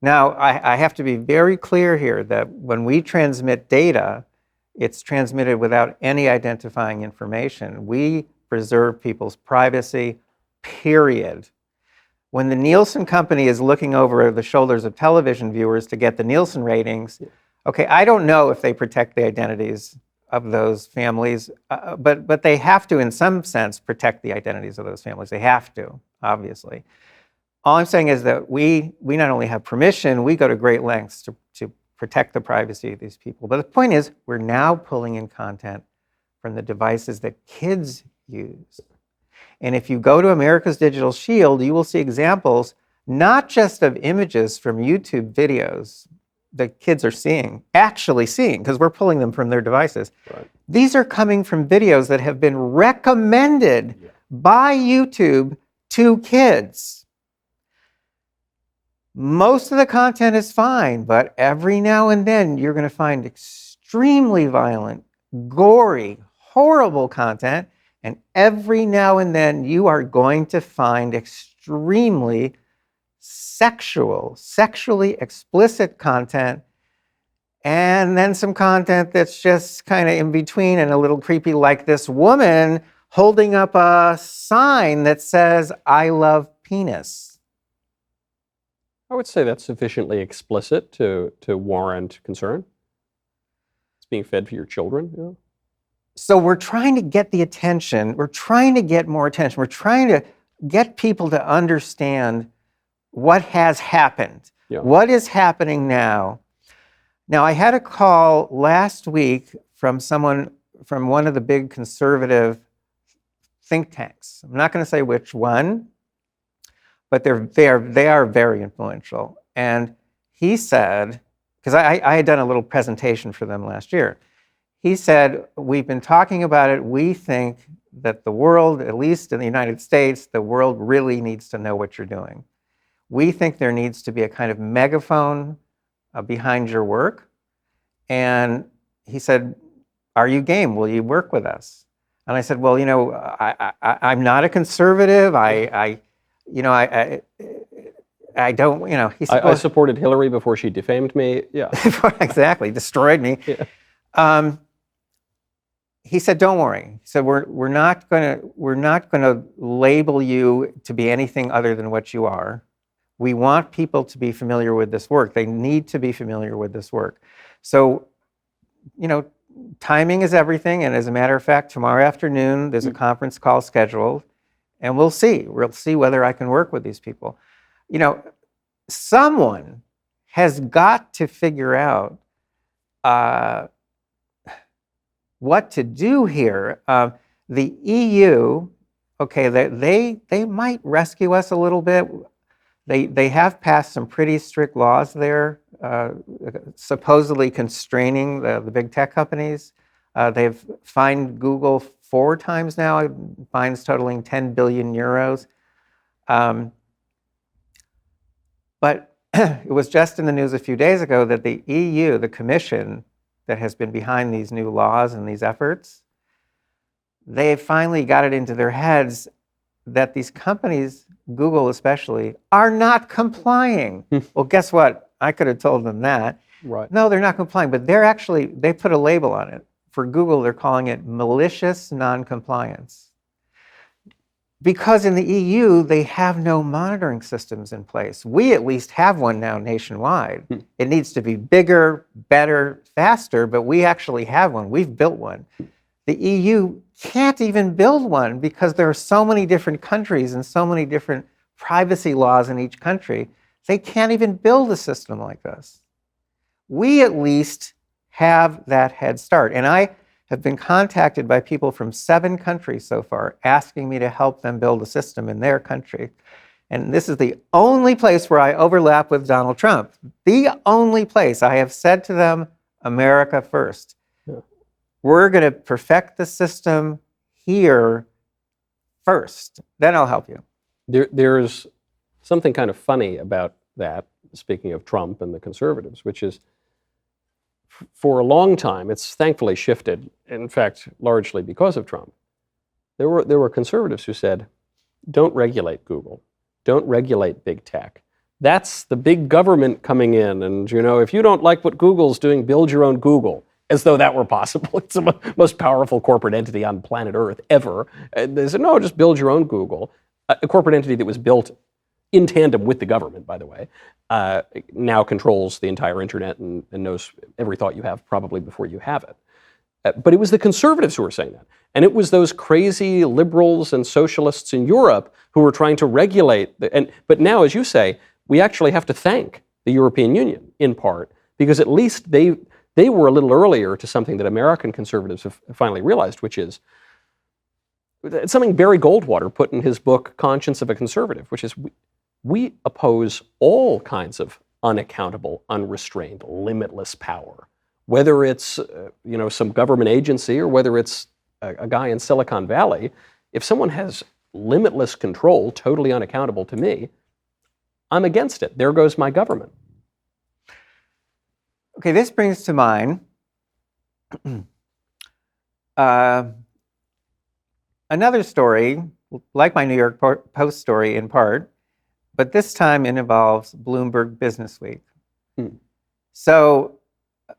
Now, I have to be very clear here that when we transmit data, it's transmitted without any identifying information. We preserve people's privacy, period. When the Nielsen company is looking over the shoulders of television viewers to get the Nielsen ratings, okay, I don't know if they protect the identities of those families, but they have to, in some sense, protect the identities of those families. They have to, obviously. All I'm saying is that we not only have permission, we go to great lengths to protect the privacy of these people. But the point is, we're now pulling in content from the devices that kids use. And if you go to America's Digital Shield, you will see examples not just of images from YouTube videos that kids are actually seeing, because we're pulling them from their devices. Right. These are coming from videos that have been recommended by YouTube to kids. Most of the content is fine, but every now and then you're going to find extremely violent, gory, horrible content, and every now and then you are going to find extremely sexually explicit content, and then some content that's just kind of in between and a little creepy, like this woman holding up a sign that says, "I love penis." I would say that's sufficiently explicit to warrant concern. It's being fed for your children. Yeah. So we're trying to get the attention. We're trying to get more attention. We're trying to get people to understand what has happened. Yeah. What is happening now? Now, I had a call last week from someone from one of the big conservative think tanks. I'm not going to say which one, but they are very influential. And he said, because I had done a little presentation for them last year, he said, we've been talking about it. We think that the world, at least in the United States, the world really needs to know what you're doing. We think there needs to be a kind of megaphone behind your work. And he said, are you game? Will you work with us? And I said, well, I'm not a conservative. I don't, he said, I supported Hillary before she defamed me. Yeah. Exactly, destroyed me. Yeah. He said, don't worry. He said, we're not gonna label you to be anything other than what you are. We want people to be familiar with this work. They need to be familiar with this work. So, timing is everything. And as a matter of fact, tomorrow afternoon, there's a conference call scheduled, and we'll see. We'll see whether I can work with these people. Someone has got to figure out what to do here. The EU, okay, they might rescue us a little bit. They have passed some pretty strict laws there, supposedly constraining the big tech companies. They've fined Google 4 times now, fines totaling 10 billion euros. But it was just in the news a few days ago that the EU, the Commission that has been behind these new laws and these efforts, they finally got it into their heads that these companies, Google especially, are not complying. Well, guess what? I could have told them that. Right. No, they're not complying, but they put a label on it. For Google, they're calling it malicious non-compliance. Because in the EU, they have no monitoring systems in place. We at least have one now nationwide. It needs to be bigger, better, faster, but we actually have one. We've built one. The EU can't even build one because there are so many different countries and so many different privacy laws in each country. They can't even build a system like this. We at least have that head start. And I have been contacted by people from 7 countries so far asking me to help them build a system in their country. And this is the only place where I overlap with Donald Trump. The only place. I have said to them, America first. Yeah. We're going to perfect the system here first. Then I'll help you. There's something kind of funny about that, speaking of Trump and the conservatives, which is for a long time, it's thankfully shifted, in fact, largely because of Trump. There were conservatives who said, don't regulate Google. Don't regulate big tech. That's the big government coming in. And, if you don't like what Google's doing, build your own Google. As though that were possible. It's the most powerful corporate entity on planet Earth ever. And they said, no, just build your own Google. A corporate entity that was built in tandem with the government, by the way, now controls the entire internet and knows every thought you have probably before you have it. But it was the conservatives who were saying that. And it was those crazy liberals and socialists in Europe who were trying to regulate. But now, as you say, we actually have to thank the European Union, in part, because at least they were a little earlier to something that American conservatives have finally realized, which is something Barry Goldwater put in his book Conscience of a Conservative, which is we oppose all kinds of unaccountable, unrestrained, limitless power, whether it's some government agency or whether it's a guy in Silicon Valley. If someone has limitless control, totally unaccountable to me, I'm against it. There goes my government. Okay, this brings to mind another story, like my New York Post story in part, but this time it involves Bloomberg Businessweek. So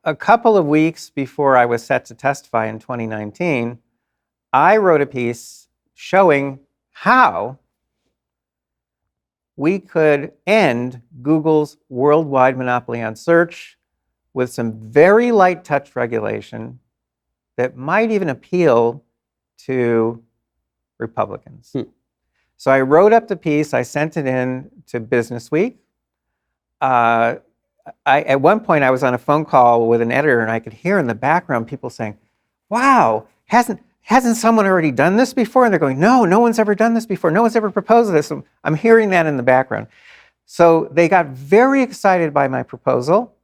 a couple of weeks before I was set to testify in 2019, I wrote a piece showing how we could end Google's worldwide monopoly on search with some very light touch regulation that might even appeal to Republicans. So I wrote up the piece, I sent it in to Businessweek. At one point I was on a phone call with an editor and I could hear in the background people saying, wow, hasn't someone already done this before? And they're going, no one's ever done this before. No one's ever proposed this. And I'm hearing that in the background. So they got very excited by my proposal.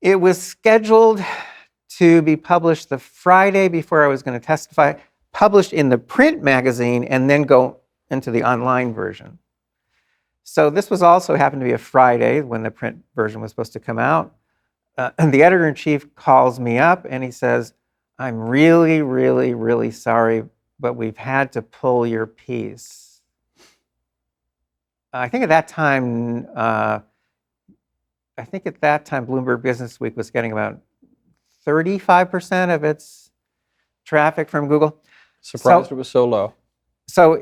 It was scheduled to be published the Friday before I was going to testify, published in the print magazine, and then go into the online version. So this was also happened to be a Friday when the print version was supposed to come out. And the editor-in-chief calls me up and he says, I'm really, really, really sorry, but we've had to pull your piece. I think at that time, Bloomberg Businessweek was getting about 35% of its traffic from Google. Surprised it was so low. So,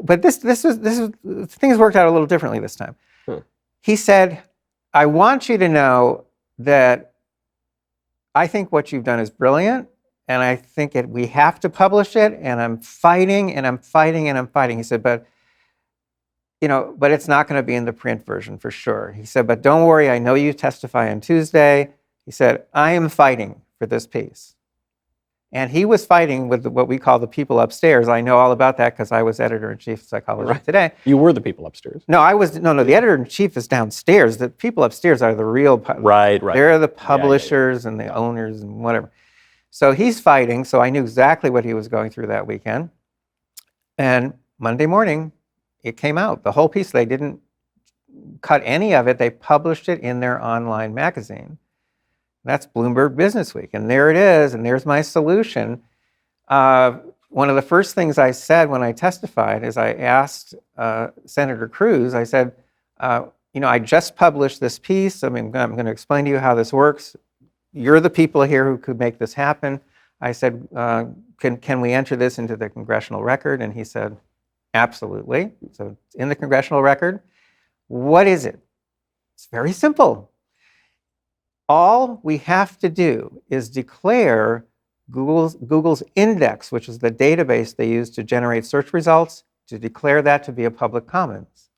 but this was things worked out a little differently this time. He said, I want you to know that I think what you've done is brilliant, and I think we have to publish it, and I'm fighting, and I'm fighting, and I'm fighting. He said, but it's not going to be in the print version for sure. He said, but don't worry, I know you testify on Tuesday. He said, I am fighting for this piece. And he was fighting with what we call the people upstairs. I know all about that because I was editor-in-chief of Psychology Today. You were the people upstairs. No, I was. No. The editor-in-chief is downstairs. The people upstairs are the real. Right. They're the publishers and the owners and whatever. So he's fighting. So I knew exactly what he was going through that weekend. And Monday morning, it came out. The whole piece. They didn't cut any of it. They published it in their online magazine. That's Bloomberg Businessweek. And there it is, and there's my solution. One of the first things I said when I testified is I asked Senator Cruz, I said, I just published this piece. I'm going to explain to you how this works. You're the people here who could make this happen. I said, can we enter this into the congressional record? And he said, absolutely. So it's in the congressional record. What is it? It's very simple. All we have to do is declare Google's index, which is the database they use to generate search results, to declare that to be a public commons.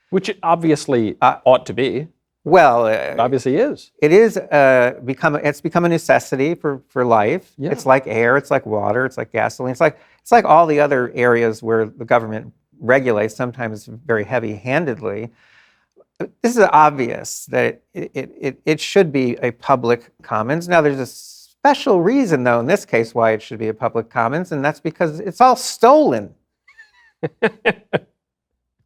Which it obviously ought to be. Well, it obviously is. It is it's become a necessity for life. Yeah. It's like air, it's like water, it's like gasoline. It's like all the other areas where the government regulates, sometimes very heavy-handedly. This is obvious that it should be a public commons. Now, there's a special reason, though, in this case, why it should be a public commons, and that's because it's all stolen.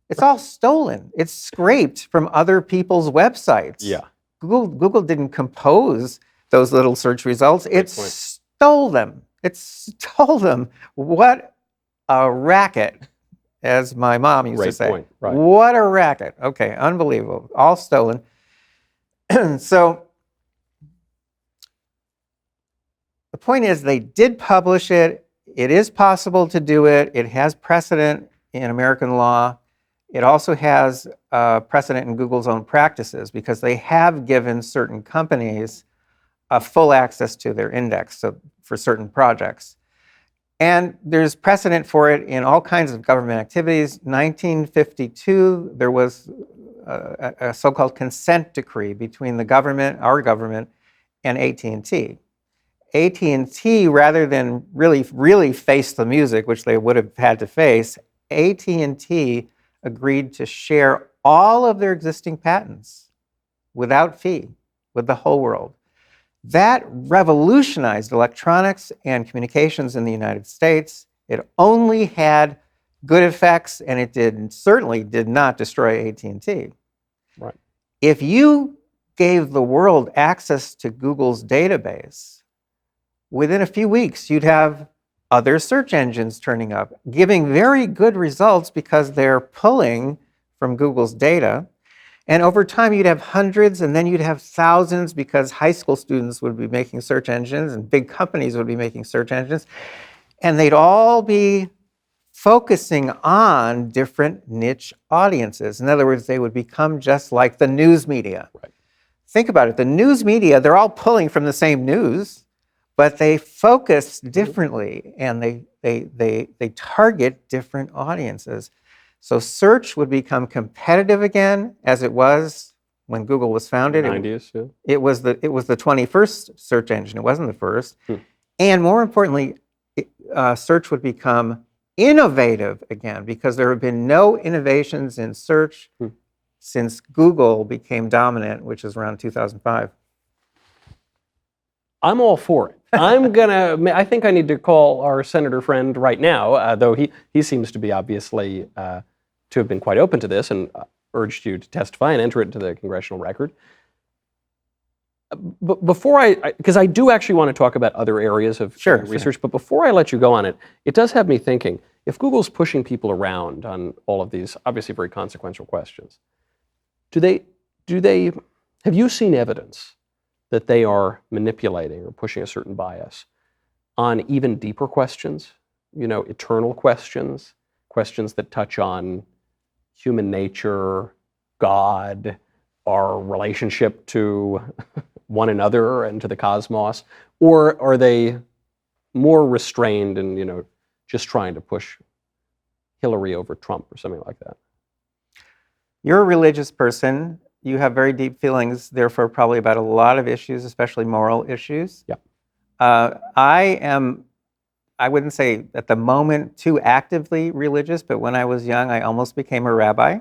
It's all stolen. It's scraped from other people's websites. Yeah. Google didn't compose those little search results. It stole them. It stole them. What a racket. As my mom used to say. Point. Right. What a racket. Okay, unbelievable. All stolen. So the point is they did publish it. It is possible to do it. It has precedent in American law. It also has precedent in Google's own practices because they have given certain companies full access to their index for certain projects. And there's precedent for it in all kinds of government activities. 1952, there was a so-called consent decree between the government, our government, and AT&T. AT&T, rather than really face the music, which they would have had to face, AT&T agreed to share all of their existing patents without fee with the whole world. That revolutionized electronics and communications in the United States. It only had good effects, and it certainly did not destroy AT&T. Right. If you gave the world access to Google's database, within a few weeks, you'd have other search engines turning up, giving very good results because they're pulling from Google's data. And over time, you'd have hundreds, and then you'd have thousands because high school students would be making search engines and big companies would be making search engines. And they'd all be focusing on different niche audiences. In other words, they would become just like the news media. Right. Think about it. The news media, they're all pulling from the same news, but they focus differently and they target different audiences. So search would become competitive again, as it was when Google was founded. 90s, yeah. It was the 21st search engine. It wasn't the first. And more importantly, search would become innovative again because there have been no innovations in search since Google became dominant, which is around 2005. I'm all for it. I think I need to call our senator friend right now, though he seems to be obviously to have been quite open to this and urged you to testify and enter it into the congressional record. But before because I do actually want to talk about other areas of research, but before I let you go on it, it does have me thinking, if Google's pushing people around on all of these obviously very consequential questions, have you seen evidence that they are manipulating or pushing a certain bias on even deeper questions, eternal questions, questions that touch on human nature, God, our relationship to one another and to the cosmos? Or are they more restrained and, just trying to push Hillary over Trump or something like that? You're a religious person. You have very deep feelings, therefore, probably about a lot of issues, especially moral issues. Yeah. I wouldn't say at the moment too actively religious, but when I was young, I almost became a rabbi.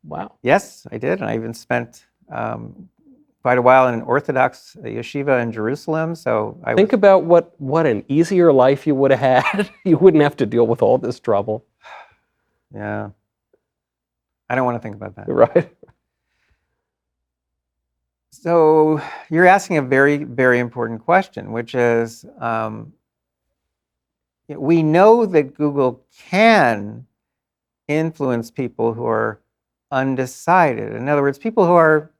Wow. Yes, I did. And I even spent quite a while in an Orthodox yeshiva in Jerusalem. So think about what an easier life you would have had. You wouldn't have to deal with all this trouble. Yeah. I don't want to think about that. Right. So you're asking a very, very important question, which is, we know that Google can influence people who are undecided. In other words, people who are,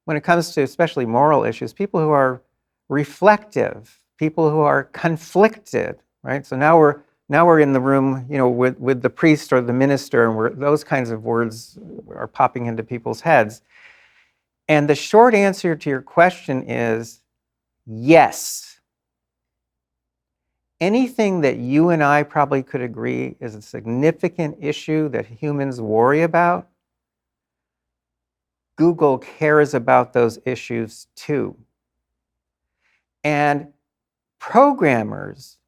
when it comes to especially moral issues, people who are reflective, people who are conflicted, right? So now we're in the room, with the priest or the minister, and those kinds of words are popping into people's heads. And the short answer to your question is yes. Anything that you and I probably could agree is a significant issue that humans worry about, Google cares about those issues too. And programmers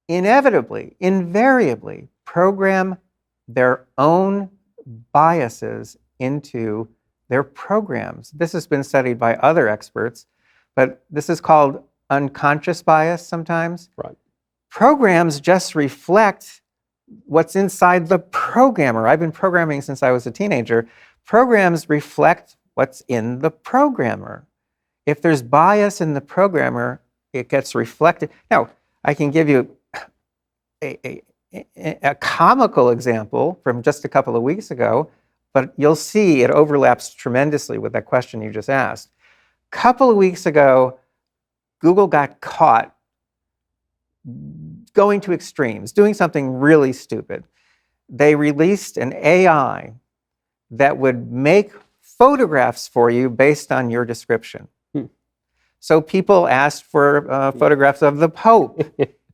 inevitably, invariably program their own biases into their programs. This has been studied by other experts, but this is called unconscious bias sometimes. Right. Programs just reflect what's inside the programmer. I've been programming since I was a teenager. Programs reflect what's in the programmer. If there's bias in the programmer, it gets reflected. Now, I can give you a comical example from just a couple of weeks ago, but you'll see it overlaps tremendously with that question you just asked. A couple of weeks ago, Google got caught going to extremes, doing something really stupid. They released an AI that would make photographs for you based on your description. So people asked for photographs of the Pope,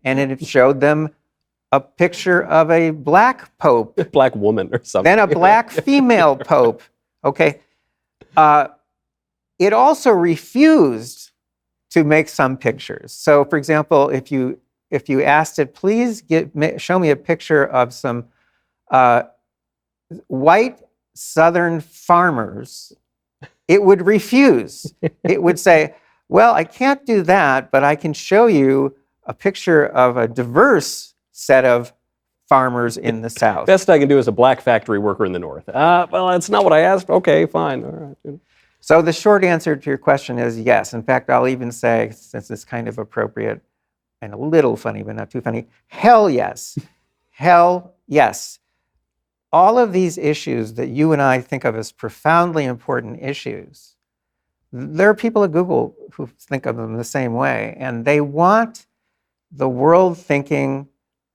and it showed them a picture of a black pope. Black woman or something. Then a black female pope. Okay. It also refused to make some pictures. So, for example, if you asked it, please show me a picture of some white Southern farmers, it would refuse. It would say, well, I can't do that, but I can show you a picture of a diverse set of farmers in the South. Best I can do is a black factory worker in the North. Well, that's not what I asked. Okay, fine. All right. So the short answer to your question is yes. In fact, I'll even say, since it's kind of appropriate and a little funny, but not too funny, hell yes. Hell yes. All of these issues that you and I think of as profoundly important issues, there are people at Google who think of them the same way, and they want the world thinking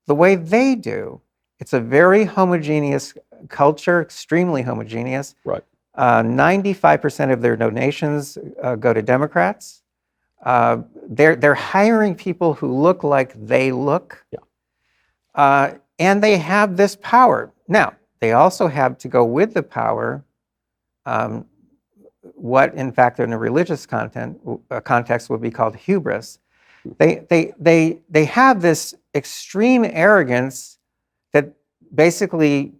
the way they do. It's a very homogeneous culture, extremely homogeneous. Right. 95% of their donations go to Democrats. They're hiring people who look like they look. Yeah. And they have this power. Now, they also have to go with the power what, in fact, in a religious context would be called hubris. They have this extreme arrogance that basically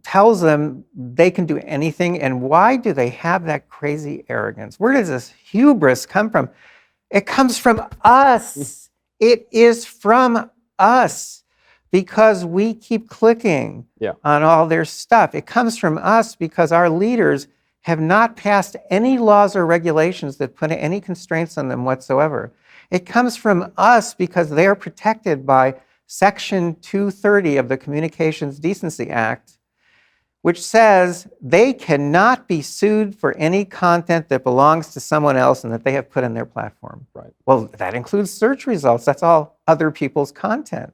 tells them they can do anything. And why do they have that crazy arrogance? Where does this hubris come from? It comes from us. It is from us because we keep clicking on all their stuff. It comes from us because our leaders have not passed any laws or regulations that put any constraints on them whatsoever. It comes from us because they are protected by Section 230 of the Communications Decency Act, which says they cannot be sued for any content that belongs to someone else and that they have put on their platform. Right. Well, that includes search results. That's all other people's content.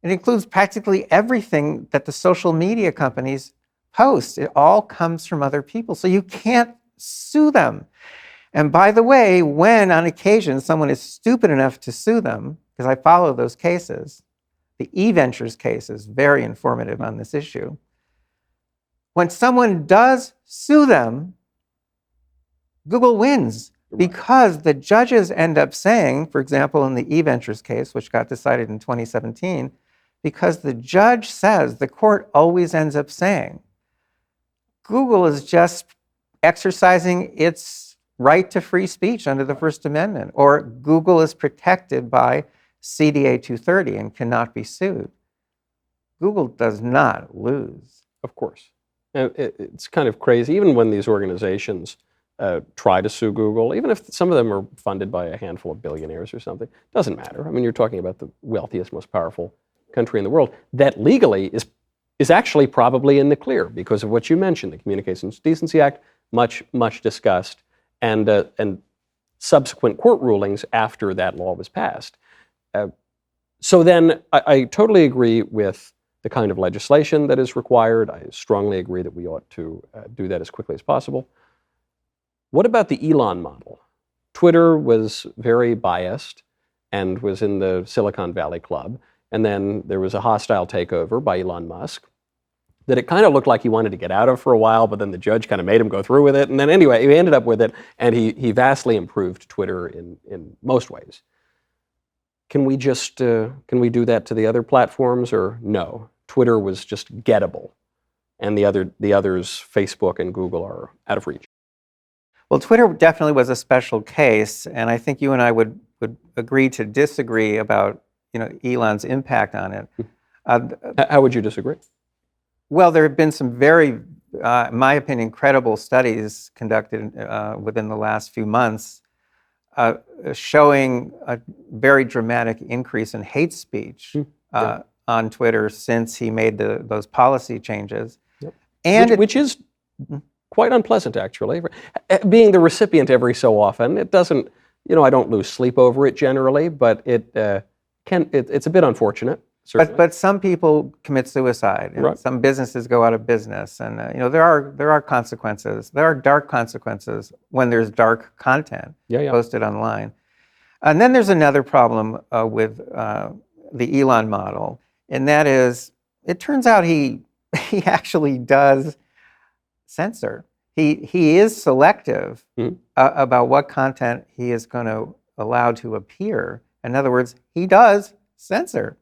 It includes practically everything that the social media companies post. It all comes from other people. So you can't sue them. And by the way, when on occasion someone is stupid enough to sue them, because I follow those cases, the eVentures case is very informative on this issue. When someone does sue them, Google wins because the judges end up saying, for example, in the eVentures case, which got decided in 2017, because the judge says, the court always ends up saying, Google is just exercising its right to free speech under the First Amendment, or Google is protected by CDA 230 and cannot be sued. Google does not lose. Of course. It's kind of crazy, even when these organizations try to sue Google, even if some of them are funded by a handful of billionaires or something, doesn't matter. I mean, you're talking about the wealthiest, most powerful country in the world. That legally is actually probably in the clear because of what you mentioned, the Communications Decency Act, much discussed, and subsequent court rulings after that law was passed. So then I totally agree with the kind of legislation that is required. I strongly agree that we ought to do that as quickly as possible. What about the Elon model? Twitter was very biased and was in the Silicon Valley Club. And then there was a hostile takeover by Elon Musk that it kind of looked like he wanted to get out of for a while, but then the judge kind of made him go through with it. And then anyway, he ended up with it, and he vastly improved Twitter in most ways. Can we do that to the other platforms, or no? Twitter was just gettable, and the others, Facebook and Google, are out of reach. Well, Twitter definitely was a special case, and I think you and I would agree to disagree about Elon's impact on it. How would you disagree? Well, there have been some very, in my opinion, credible studies conducted within the last few months showing a very dramatic increase in hate speech on Twitter since he made those policy changes. Yep. And which is quite unpleasant, actually. Being the recipient every so often, it doesn't, I don't lose sleep over it generally, but it's a bit unfortunate. But some people commit suicide, and some businesses go out of business, and there are consequences. There are dark consequences when there's dark content posted online. And then there's another problem with the Elon model, and that is, it turns out he actually does censor. He is selective about what content he is going to allow to appear. In other words, he does censor.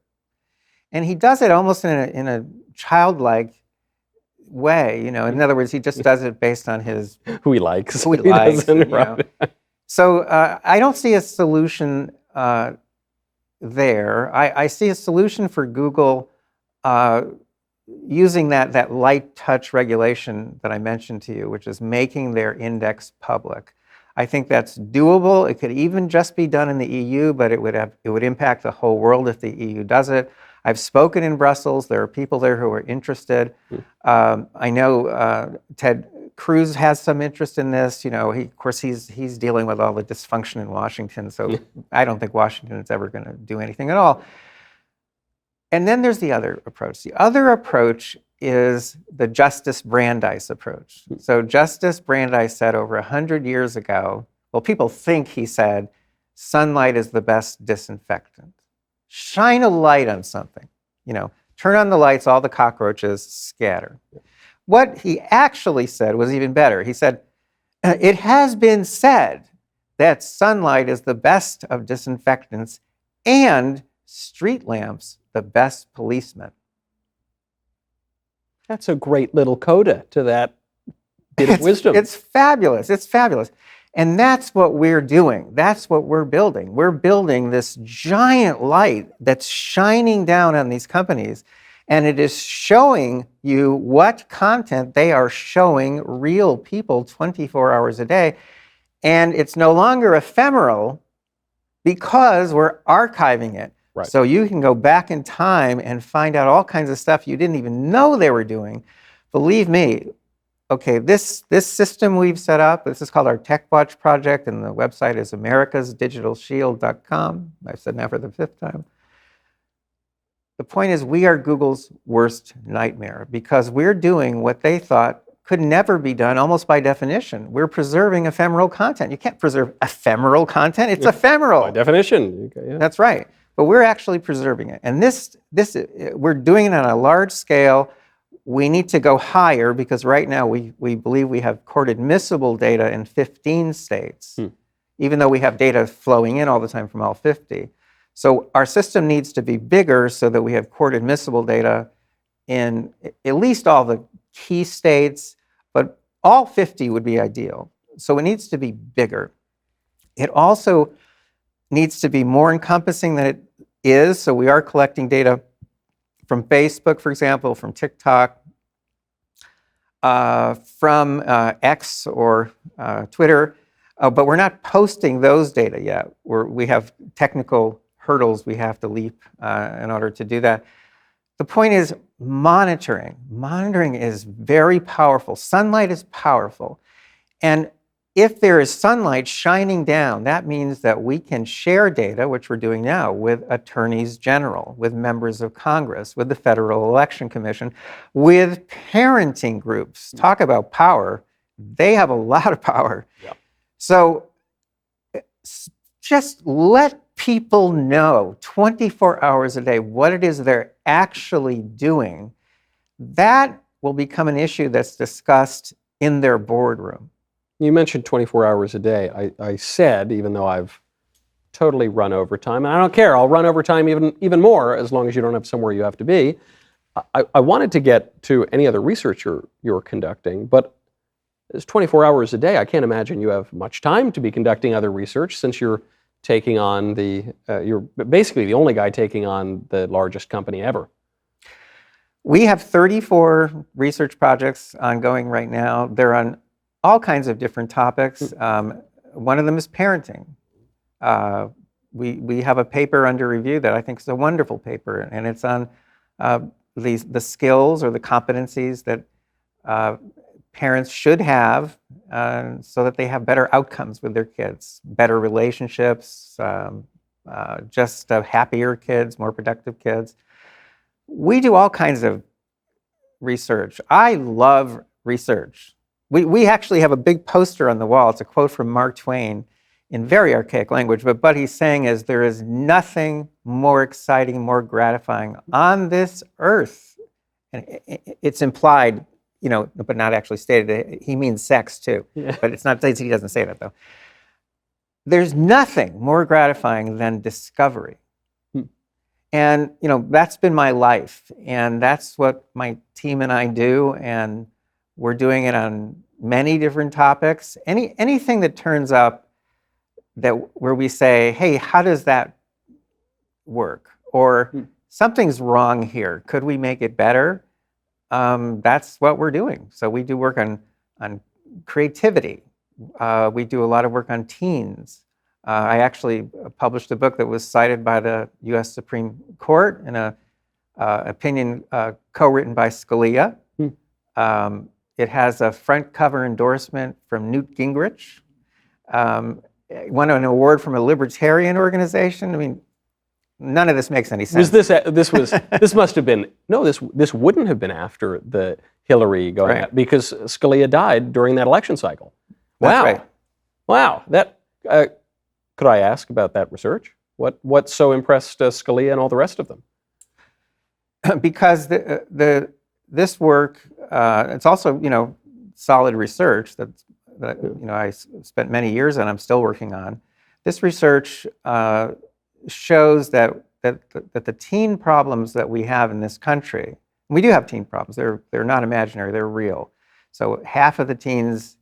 And he does it almost in a childlike way. In other words, he just does it based on who he likes. Who he likes. Doesn't, right. So I don't see a solution there. I see a solution for Google using that light touch regulation that I mentioned to you, which is making their index public. I think that's doable. It could even just be done in the EU, but it would impact the whole world if the EU does it. I've spoken in Brussels. There are people there who are interested. I know Ted Cruz has some interest in this. Of course, he's dealing with all the dysfunction in Washington, so I don't think Washington is ever going to do anything at all. And then there's the other approach. The other approach is the Justice Brandeis approach. So Justice Brandeis said over 100 years ago, well, people think he said, sunlight is the best disinfectant. Shine a light on something, turn on the lights, all the cockroaches scatter. What he actually said was even better. He said, it has been said that sunlight is the best of disinfectants and street lamps the best policemen. That's a great little coda to that bit of wisdom. It's fabulous. It's fabulous. And that's what we're doing. That's what we're building. We're building this giant light that's shining down on these companies, and it is showing you what content they are showing real people 24 hours a day. And it's no longer ephemeral because we're archiving it. Right. So you can go back in time and find out all kinds of stuff you didn't even know they were doing. Believe me, okay, this system we've set up, this is called our TechWatch project, and the website is americasdigitalshield.com. I've said now for the 5th time. The point is, we are Google's worst nightmare because we're doing what they thought could never be done almost by definition. We're preserving ephemeral content. You can't preserve ephemeral content. It's ephemeral. By definition. Yeah. That's right. But we're actually preserving it. And this we're doing it on a large scale. We need to go higher because right now we believe we have court admissible data in 15 states, even though we have data flowing in all the time from all 50. So our system needs to be bigger so that we have court admissible data in at least all the key states, but all 50 would be ideal. So it needs to be bigger. It also needs to be more encompassing than it is. So we are collecting data from Facebook, for example, from TikTok, from X or Twitter, but we're not posting those data yet. We have technical hurdles we have to leap in order to do that. The point is monitoring. Monitoring is very powerful. Sunlight is powerful. And if there is sunlight shining down, that means that we can share data, which we're doing now, with attorneys general, with members of Congress, with the Federal Election Commission, with parenting groups. Talk about power. They have a lot of power. Yeah. So just let people know 24 hours a day what it is they're actually doing. That will become an issue that's discussed in their boardroom. You mentioned 24 hours a day. I said, even though I've totally run overtime, and I don't care, I'll run overtime even more as long as you don't have somewhere you have to be. I wanted to get to any other research you're conducting, but it's 24 hours a day. I can't imagine you have much time to be conducting other research since you're taking on you're basically the only guy taking on the largest company ever. We have 34 research projects ongoing right now. They're on all kinds of different topics. One of them is parenting. We have a paper under review that I think is a wonderful paper, and it's on the skills or the competencies that parents should have so that they have better outcomes with their kids, better relationships, just happier kids, more productive kids. We do all kinds of research. I love research. We actually have a big poster on the wall. It's a quote from Mark Twain in very archaic language, but what he's saying is there is nothing more exciting, more gratifying on this earth. And it's implied but not actually stated. He means sex too, but it's not. He doesn't say that though. There's nothing more gratifying than discovery. And, that's been my life. And that's what my team and I do. And we're doing it on many different topics. Anything that turns up where we say, hey, how does that work? Or something's wrong here. Could we make it better? That's what we're doing. So we do work on creativity. We do a lot of work on teens. I actually published a book that was cited by the U.S. Supreme Court in an opinion co-written by Scalia. It has a front cover endorsement from Newt Gingrich. Won an award from a libertarian organization. I mean, none of this makes any sense. This must have been, no, this wouldn't have been after the Hillary going out, because Scalia died during that election cycle. Wow. That's right. Wow. Could I ask about that research? What so impressed Scalia and all the rest of them? Because this work, it's also solid research that I spent many years on. I'm still working on. This research shows that the teen problems that we have in this country, and we do have teen problems. They're not imaginary. They're real. So half of the teens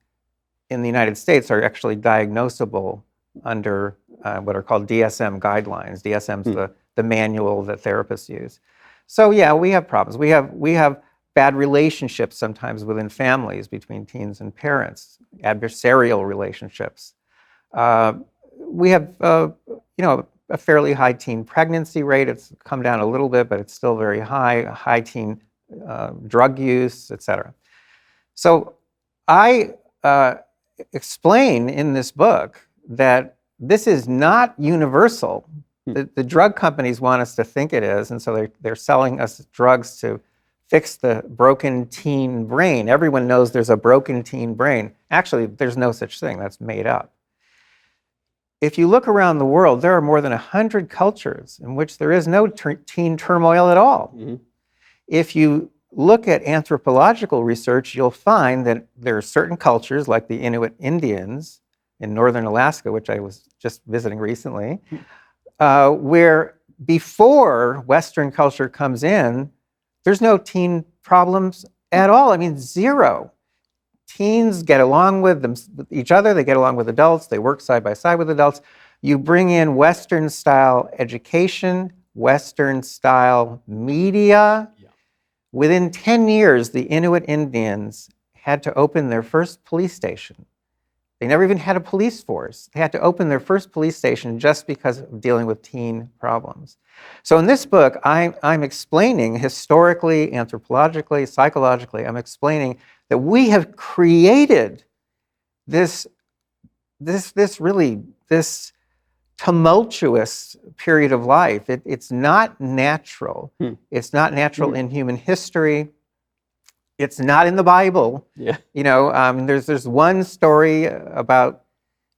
in the United States are actually diagnosable under what are called DSM guidelines. DSM's the manual that therapists use. So yeah, we have problems. We have bad relationships sometimes within families between teens and parents, adversarial relationships. We have a fairly high teen pregnancy rate. It's come down a little bit, but it's still very high. High teen drug use, etc. So I explain in this book that this is not universal. The drug companies want us to think it is, and so they're selling us drugs to fix the broken teen brain. Everyone knows there's a broken teen brain. Actually, there's no such thing. That's made up. If you look around the world, there are more than 100 cultures in which there is no teen turmoil at all. If you look at anthropological research, you'll find that there are certain cultures, like the Inuit Indians in northern Alaska, which I was just visiting recently, where before Western culture comes in, there's no teen problems at all. I mean, zero. Teens get along with each other, they get along with adults, they work side by side with adults. You bring in Western-style education, Western-style media. Within 10 years, the Inuit Indians had to open their first police station. They never even had a police force. They had to open their first police station just because of dealing with teen problems. So in this book, I'm explaining historically, anthropologically, psychologically, I'm explaining that we have created this tumultuous period of life. It's not natural. It's not natural in human history. It's not in the Bible. There's one story about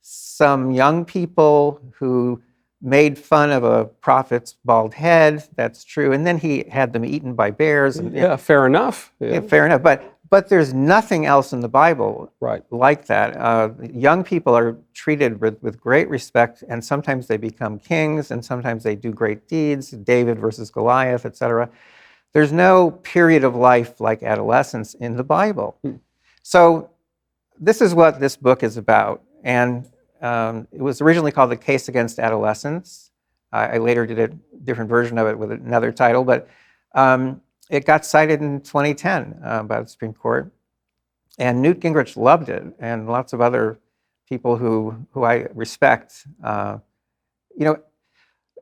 some young people who made fun of a prophet's bald head. That's true. And then he had them eaten by bears. Fair enough. Fair enough. But there's nothing else in the Bible like that. Young people are treated with great respect, and sometimes they become kings, and sometimes they do great deeds, David versus Goliath, etc. There's no period of life like adolescence in the Bible. So this is what this book is about. And it was originally called The Case Against Adolescence. I later did a different version of it with another title, but it got cited in 2010 by the Supreme Court. And Newt Gingrich loved it, and lots of other people who I respect.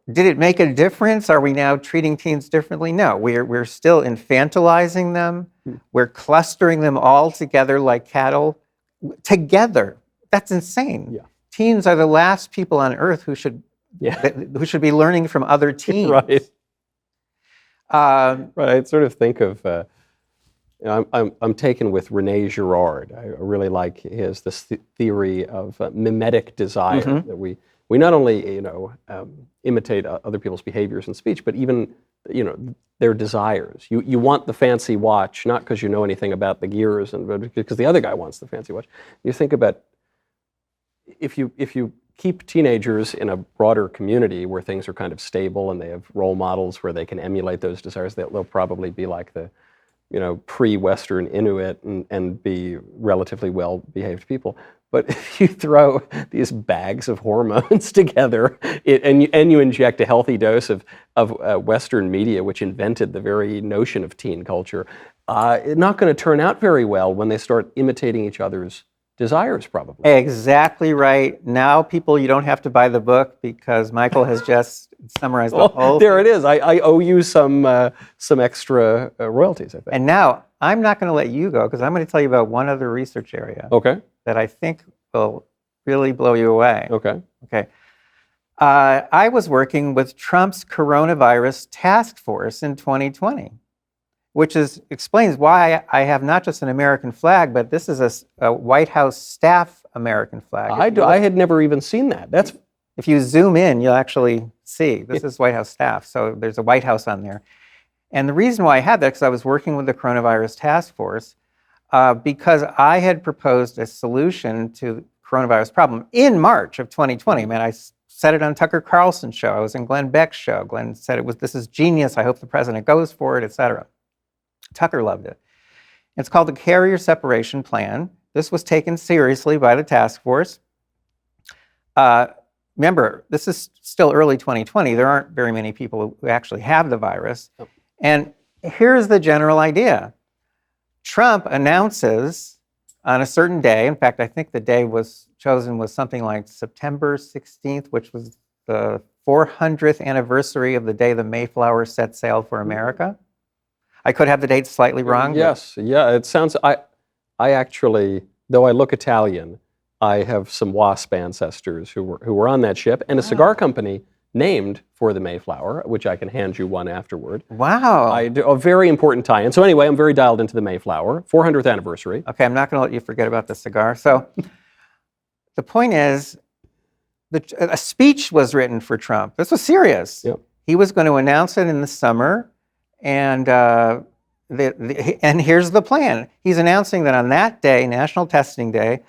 Did it make a difference? Are we now treating teens differently? No, we're still infantilizing them. We're clustering them all together like cattle. Together. That's insane. Teens are the last people on earth who should be learning from other teens. I sort of think of, I'm taken with René Girard. I really like his this theory of mimetic desire, that we not only imitate other people's behaviors and speech, but even their desires. You want the fancy watch, not because you know anything about the gears, but because the other guy wants the fancy watch. You think about if you keep teenagers in a broader community where things are kind of stable and they have role models where they can emulate those desires, they'll probably be like the pre-Western Inuit and be relatively well-behaved people. But if you throw these bags of hormones together and you inject a healthy dose of Western media, which invented the very notion of teen culture, it's not going to turn out very well when they start imitating each other's desires, probably. Exactly right. Now, people, you don't have to buy the book because Michael has just summarized the whole there it is. I owe you some extra royalties, I think. And now, I'm not going to let you go because I'm going to tell you about one other research area that I think will really blow you away. Okay. I was working with Trump's coronavirus task force in 2020. Which explains why I have not just an American flag, but this is a White House staff American flag. I had never even seen that. If you zoom in, you'll actually see. This is White House staff, so there's a White House on there. And the reason why I had that, because I was working with the coronavirus task force, because I had proposed a solution to the coronavirus problem in March of 2020. Man, I said it on Tucker Carlson's show. I was in Glenn Beck's show. Glenn said this is genius. I hope the president goes for it, et cetera. Tucker loved it. It's called the Carrier Separation Plan. This was taken seriously by the task force. Remember, this is still early 2020. There aren't very many people who actually have the virus. Oh. And here's the general idea. Trump announces on a certain day, in fact, I think the day was chosen was something like September 16th, which was the 400th anniversary of the day the Mayflower set sail for America. I could have the date slightly wrong. Yes, yeah, it sounds, I actually, though I look Italian, I have some WASP ancestors who were on that ship, and a cigar company named for the Mayflower, which I can hand you one afterward. Wow. A very important tie-in. So anyway, I'm very dialed into the Mayflower, 400th anniversary. Okay, I'm not going to let you forget about the cigar. So the point is, a speech was written for Trump. This was serious. Yep. He was going to announce it in the summer. And and here's the plan. He's announcing that on that day, National Testing Day,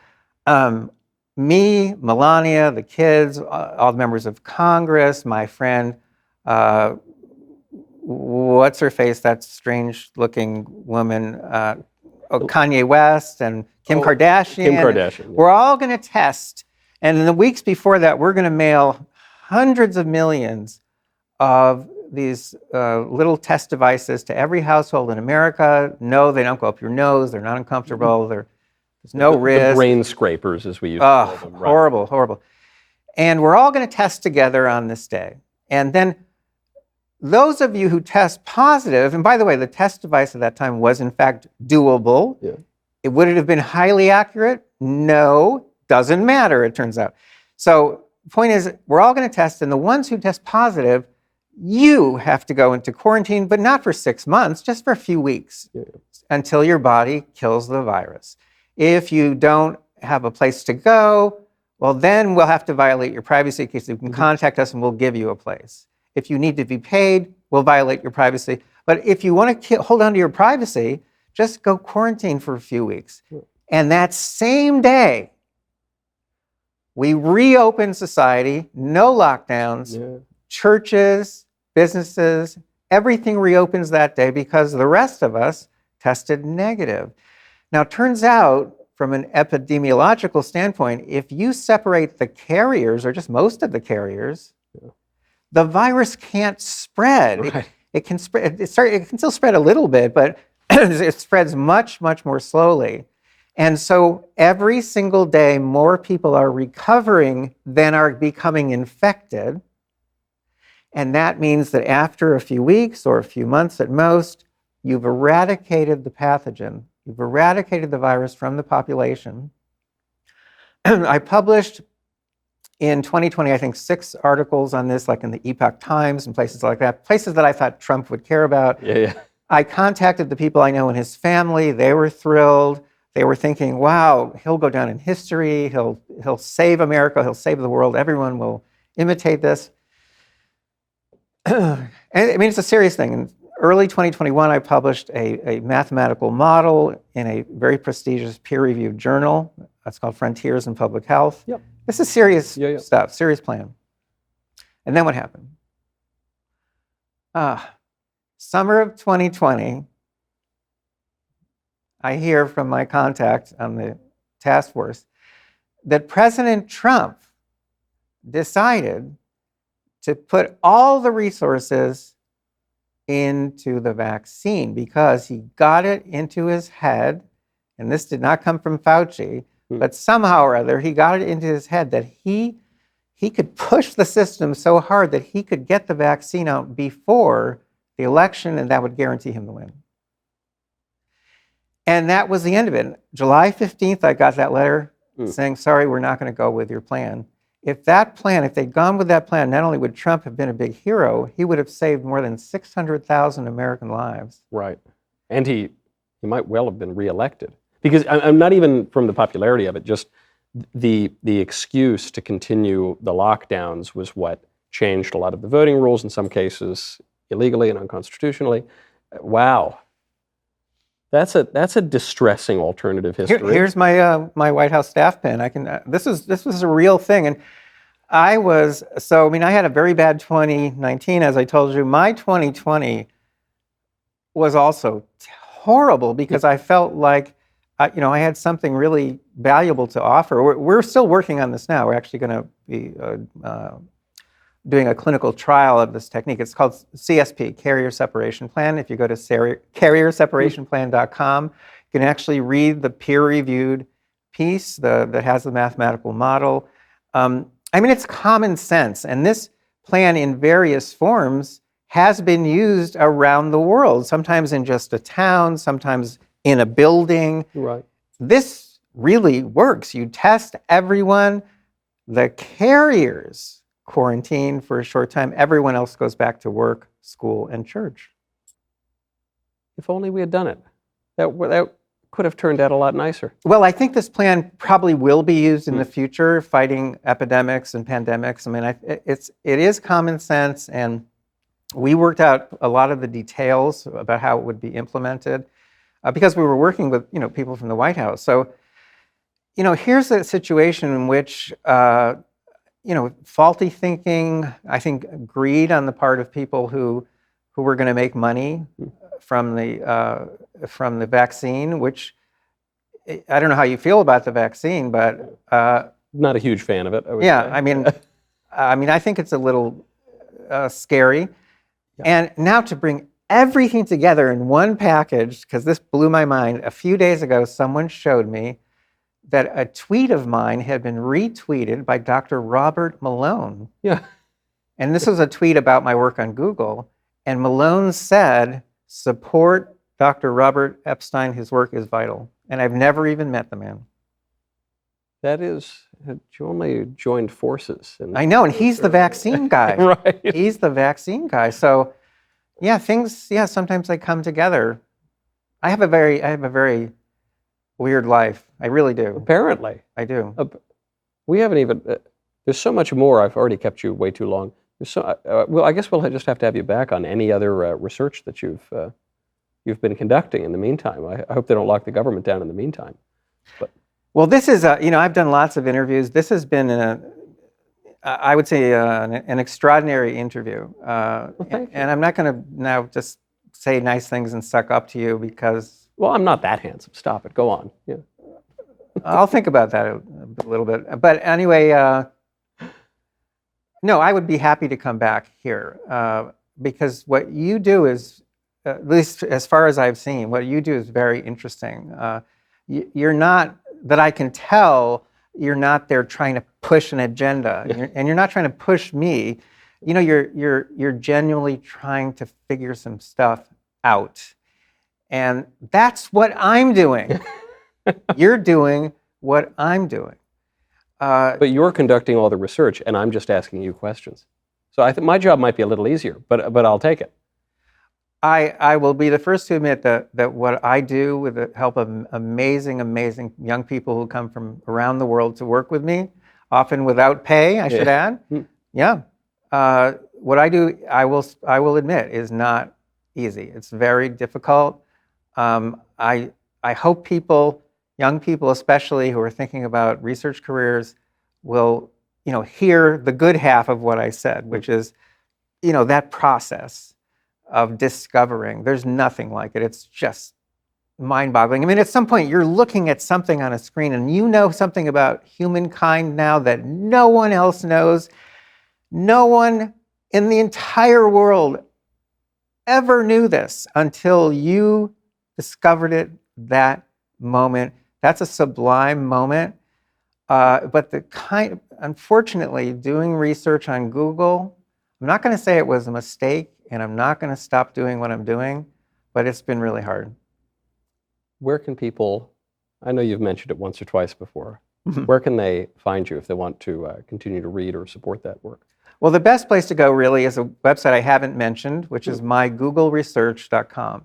me, Melania, the kids, all the members of Congress, my friend, what's her face, that strange-looking woman, Kanye West and Kim Kardashian. Kim Kardashian. Yeah. We're all going to test. And in the weeks before that, we're going to mail hundreds of millions of these little test devices to every household in America. No, they don't go up your nose. They're not uncomfortable. There's no risk. The brain scrapers, as we used to call them. Right. Horrible, horrible. And we're all going to test together on this day. And then those of you who test positive, and by the way, the test device at that time was in fact doable. Yeah. Would it have been highly accurate? No, doesn't matter, it turns out. So the point is, we're all going to test, and the ones who test positive, you have to go into quarantine, but not for 6 months, just for a few weeks until your body kills the virus. If you don't have a place to go, well, then we'll have to violate your privacy because you can contact us and we'll give you a place. If you need to be paid, we'll violate your privacy. But if you want to hold on to your privacy, just go quarantine for a few weeks. And that same day, we reopen society, no lockdowns, churches, businesses, everything reopens that day because the rest of us tested negative. Now, it turns out, from an epidemiological standpoint, if you separate the carriers, or just most of the carriers, the virus can't spread. Right. It can spread. It can still spread a little bit, but it spreads much, much more slowly. And so every single day, more people are recovering than are becoming infected. And that means that after a few weeks or a few months at most, you've eradicated the pathogen. You've eradicated the virus from the population. I published in 2020, I think, 6 articles on this, like in the Epoch Times and places like that, places that I thought Trump would care about. I contacted the people I know in his family. They were thrilled. They were thinking, wow, he'll go down in history. He'll save America. He'll save the world. Everyone will imitate this. and I mean, it's a serious thing. In early 2021, I published a mathematical model in a very prestigious peer-reviewed journal. That's called Frontiers in Public Health. Yep. This is serious Yeah, yeah. stuff, serious plan. And then what happened? Summer of 2020, I hear from my contact on the task force that President Trump decided to put all the resources into the vaccine because he got it into his head, and this did not come from Fauci, but somehow or other he got it into his head that he could push the system so hard that he could get the vaccine out before the election, and that would guarantee him the win. And that was the end of it. July 15th, I got that letter saying, sorry, we're not going to go with your plan. If they'd gone with that plan, not only would Trump have been a big hero, he would have saved more than 600,000 American lives. Right. And he might well have been reelected. Because I'm not even from the popularity of it, just the excuse to continue the lockdowns was what changed a lot of the voting rules, in some cases illegally and unconstitutionally. Wow. That's a distressing alternative history. Here's my my White House staff pen. I can. This was a real thing, and I had a very bad 2019, as I told you. My 2020 was also horrible because I felt like I had something really valuable to offer. We're still working on this now. We're actually going to be doing a clinical trial of this technique. It's called CSP, Carrier Separation Plan. If you go to carrierseparationplan.com, you can actually read the peer-reviewed piece that has the mathematical model. It's common sense, and this plan in various forms has been used around the world, sometimes in just a town, sometimes in a building. Right. This really works. You test everyone. The carriers quarantine for a short time. Everyone else goes back to work, school, and church. If only we had done it. That could have turned out a lot nicer. Well, I think this plan probably will be used in the future, fighting epidemics and pandemics. It is common sense, and we worked out a lot of the details about how it would be implemented because we were working with people from the White House. So, here's a situation in which faulty thinking, I think greed on the part of people who were going to make money from the vaccine, which I don't know how you feel about the vaccine, but not a huge fan of it. I would say. I think it's a little scary. Yeah. And now to bring everything together in one package, because this blew my mind. A few days ago, someone showed me that a tweet of mine had been retweeted by Dr. Robert Malone. Yeah. And this was a tweet about my work on Google. And Malone said, support Dr. Robert Epstein, his work is vital. And I've never even met the man. That is, you only joined forces. I know, and he's the vaccine guy. Right. He's the vaccine guy. So, sometimes they come together. I have a very weird life. I really do. Apparently. I do. We haven't even, there's so much more. I've already kept you way too long. Well, I guess we'll just have to have you back on any other research that you've been conducting in the meantime. I hope they don't lock the government down in the meantime. Well, this is, I've done lots of interviews. This has been, I would say, an extraordinary interview. And I'm not going to now just say nice things and suck up to you because... Well, I'm not that handsome. Stop it. Go on. Yeah. I'll think about that a little bit. But anyway, no, I would be happy to come back here because what you do is, at least as far as I've seen, what you do is very interesting. You're not, that I can tell, you're not there trying to push an agenda, and you're not trying to push me. You're genuinely trying to figure some stuff out, and that's what I'm doing. You're doing what I'm doing. But you're conducting all the research, and I'm just asking you questions. So I think my job might be a little easier, but I'll take it. I will be the first to admit that what I do with the help of amazing, amazing young people who come from around the world to work with me, often without pay, I should add. Yeah. what I do, I will admit, is not easy. It's very difficult. I hope people, young people especially, who are thinking about research careers, will hear the good half of what I said, which is that process of discovering. There's nothing like it. It's just mind-boggling. I mean, at some point, you're looking at something on a screen and you know something about humankind now that no one else knows. No one in the entire world ever knew this until you discovered it that moment. That's a sublime moment. But unfortunately, doing research on Google, I'm not going to say it was a mistake, and I'm not going to stop doing what I'm doing, but it's been really hard. Where can people, I know you've mentioned it once or twice before, where can they find you if they want to continue to read or support that work? Well, the best place to go really is a website I haven't mentioned, which is mygoogleresearch.com,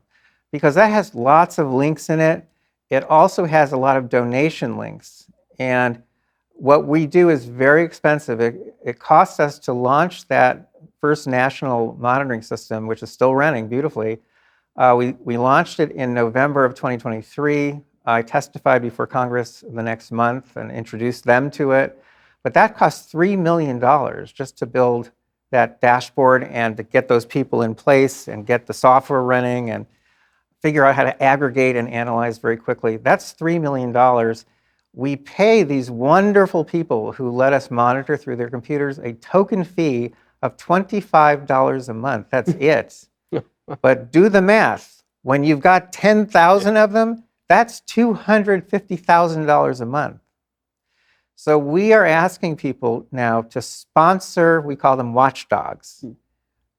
because that has lots of links in it. It also has a lot of donation links. And what we do is very expensive. It costs us to launch that first national monitoring system, which is still running beautifully. We launched it in November of 2023. I testified before Congress the next month and introduced them to it. But that cost $3 million just to build that dashboard and to get those people in place and get the software running and figure out how to aggregate and analyze very quickly. That's $3 million. We pay these wonderful people who let us monitor through their computers a token fee of $25 a month. That's it. But do the math. When you've got 10,000 of them, that's $250,000 a month. So we are asking people now to sponsor, we call them watchdogs.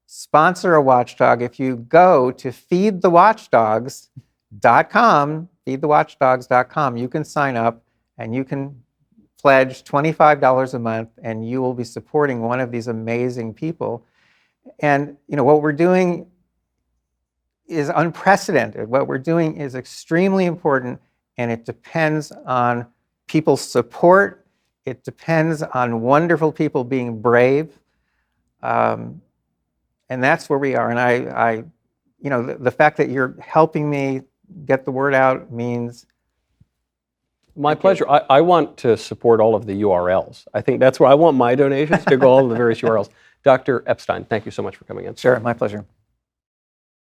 Sponsor a watchdog. If you go to feedthewatchdogs.com, feedthewatchdogs.com, you can sign up and you can pledge $25 a month and you will be supporting one of these amazing people. And what we're doing is unprecedented. What we're doing is extremely important, and it depends on people's support. It depends on wonderful people being brave. And that's where we are. And the fact that you're helping me get the word out means... My pleasure. I want to support all of the URLs. I think that's where I want my donations to go, all the various URLs. Dr. Epstein, thank you so much for coming in. Sure, my pleasure.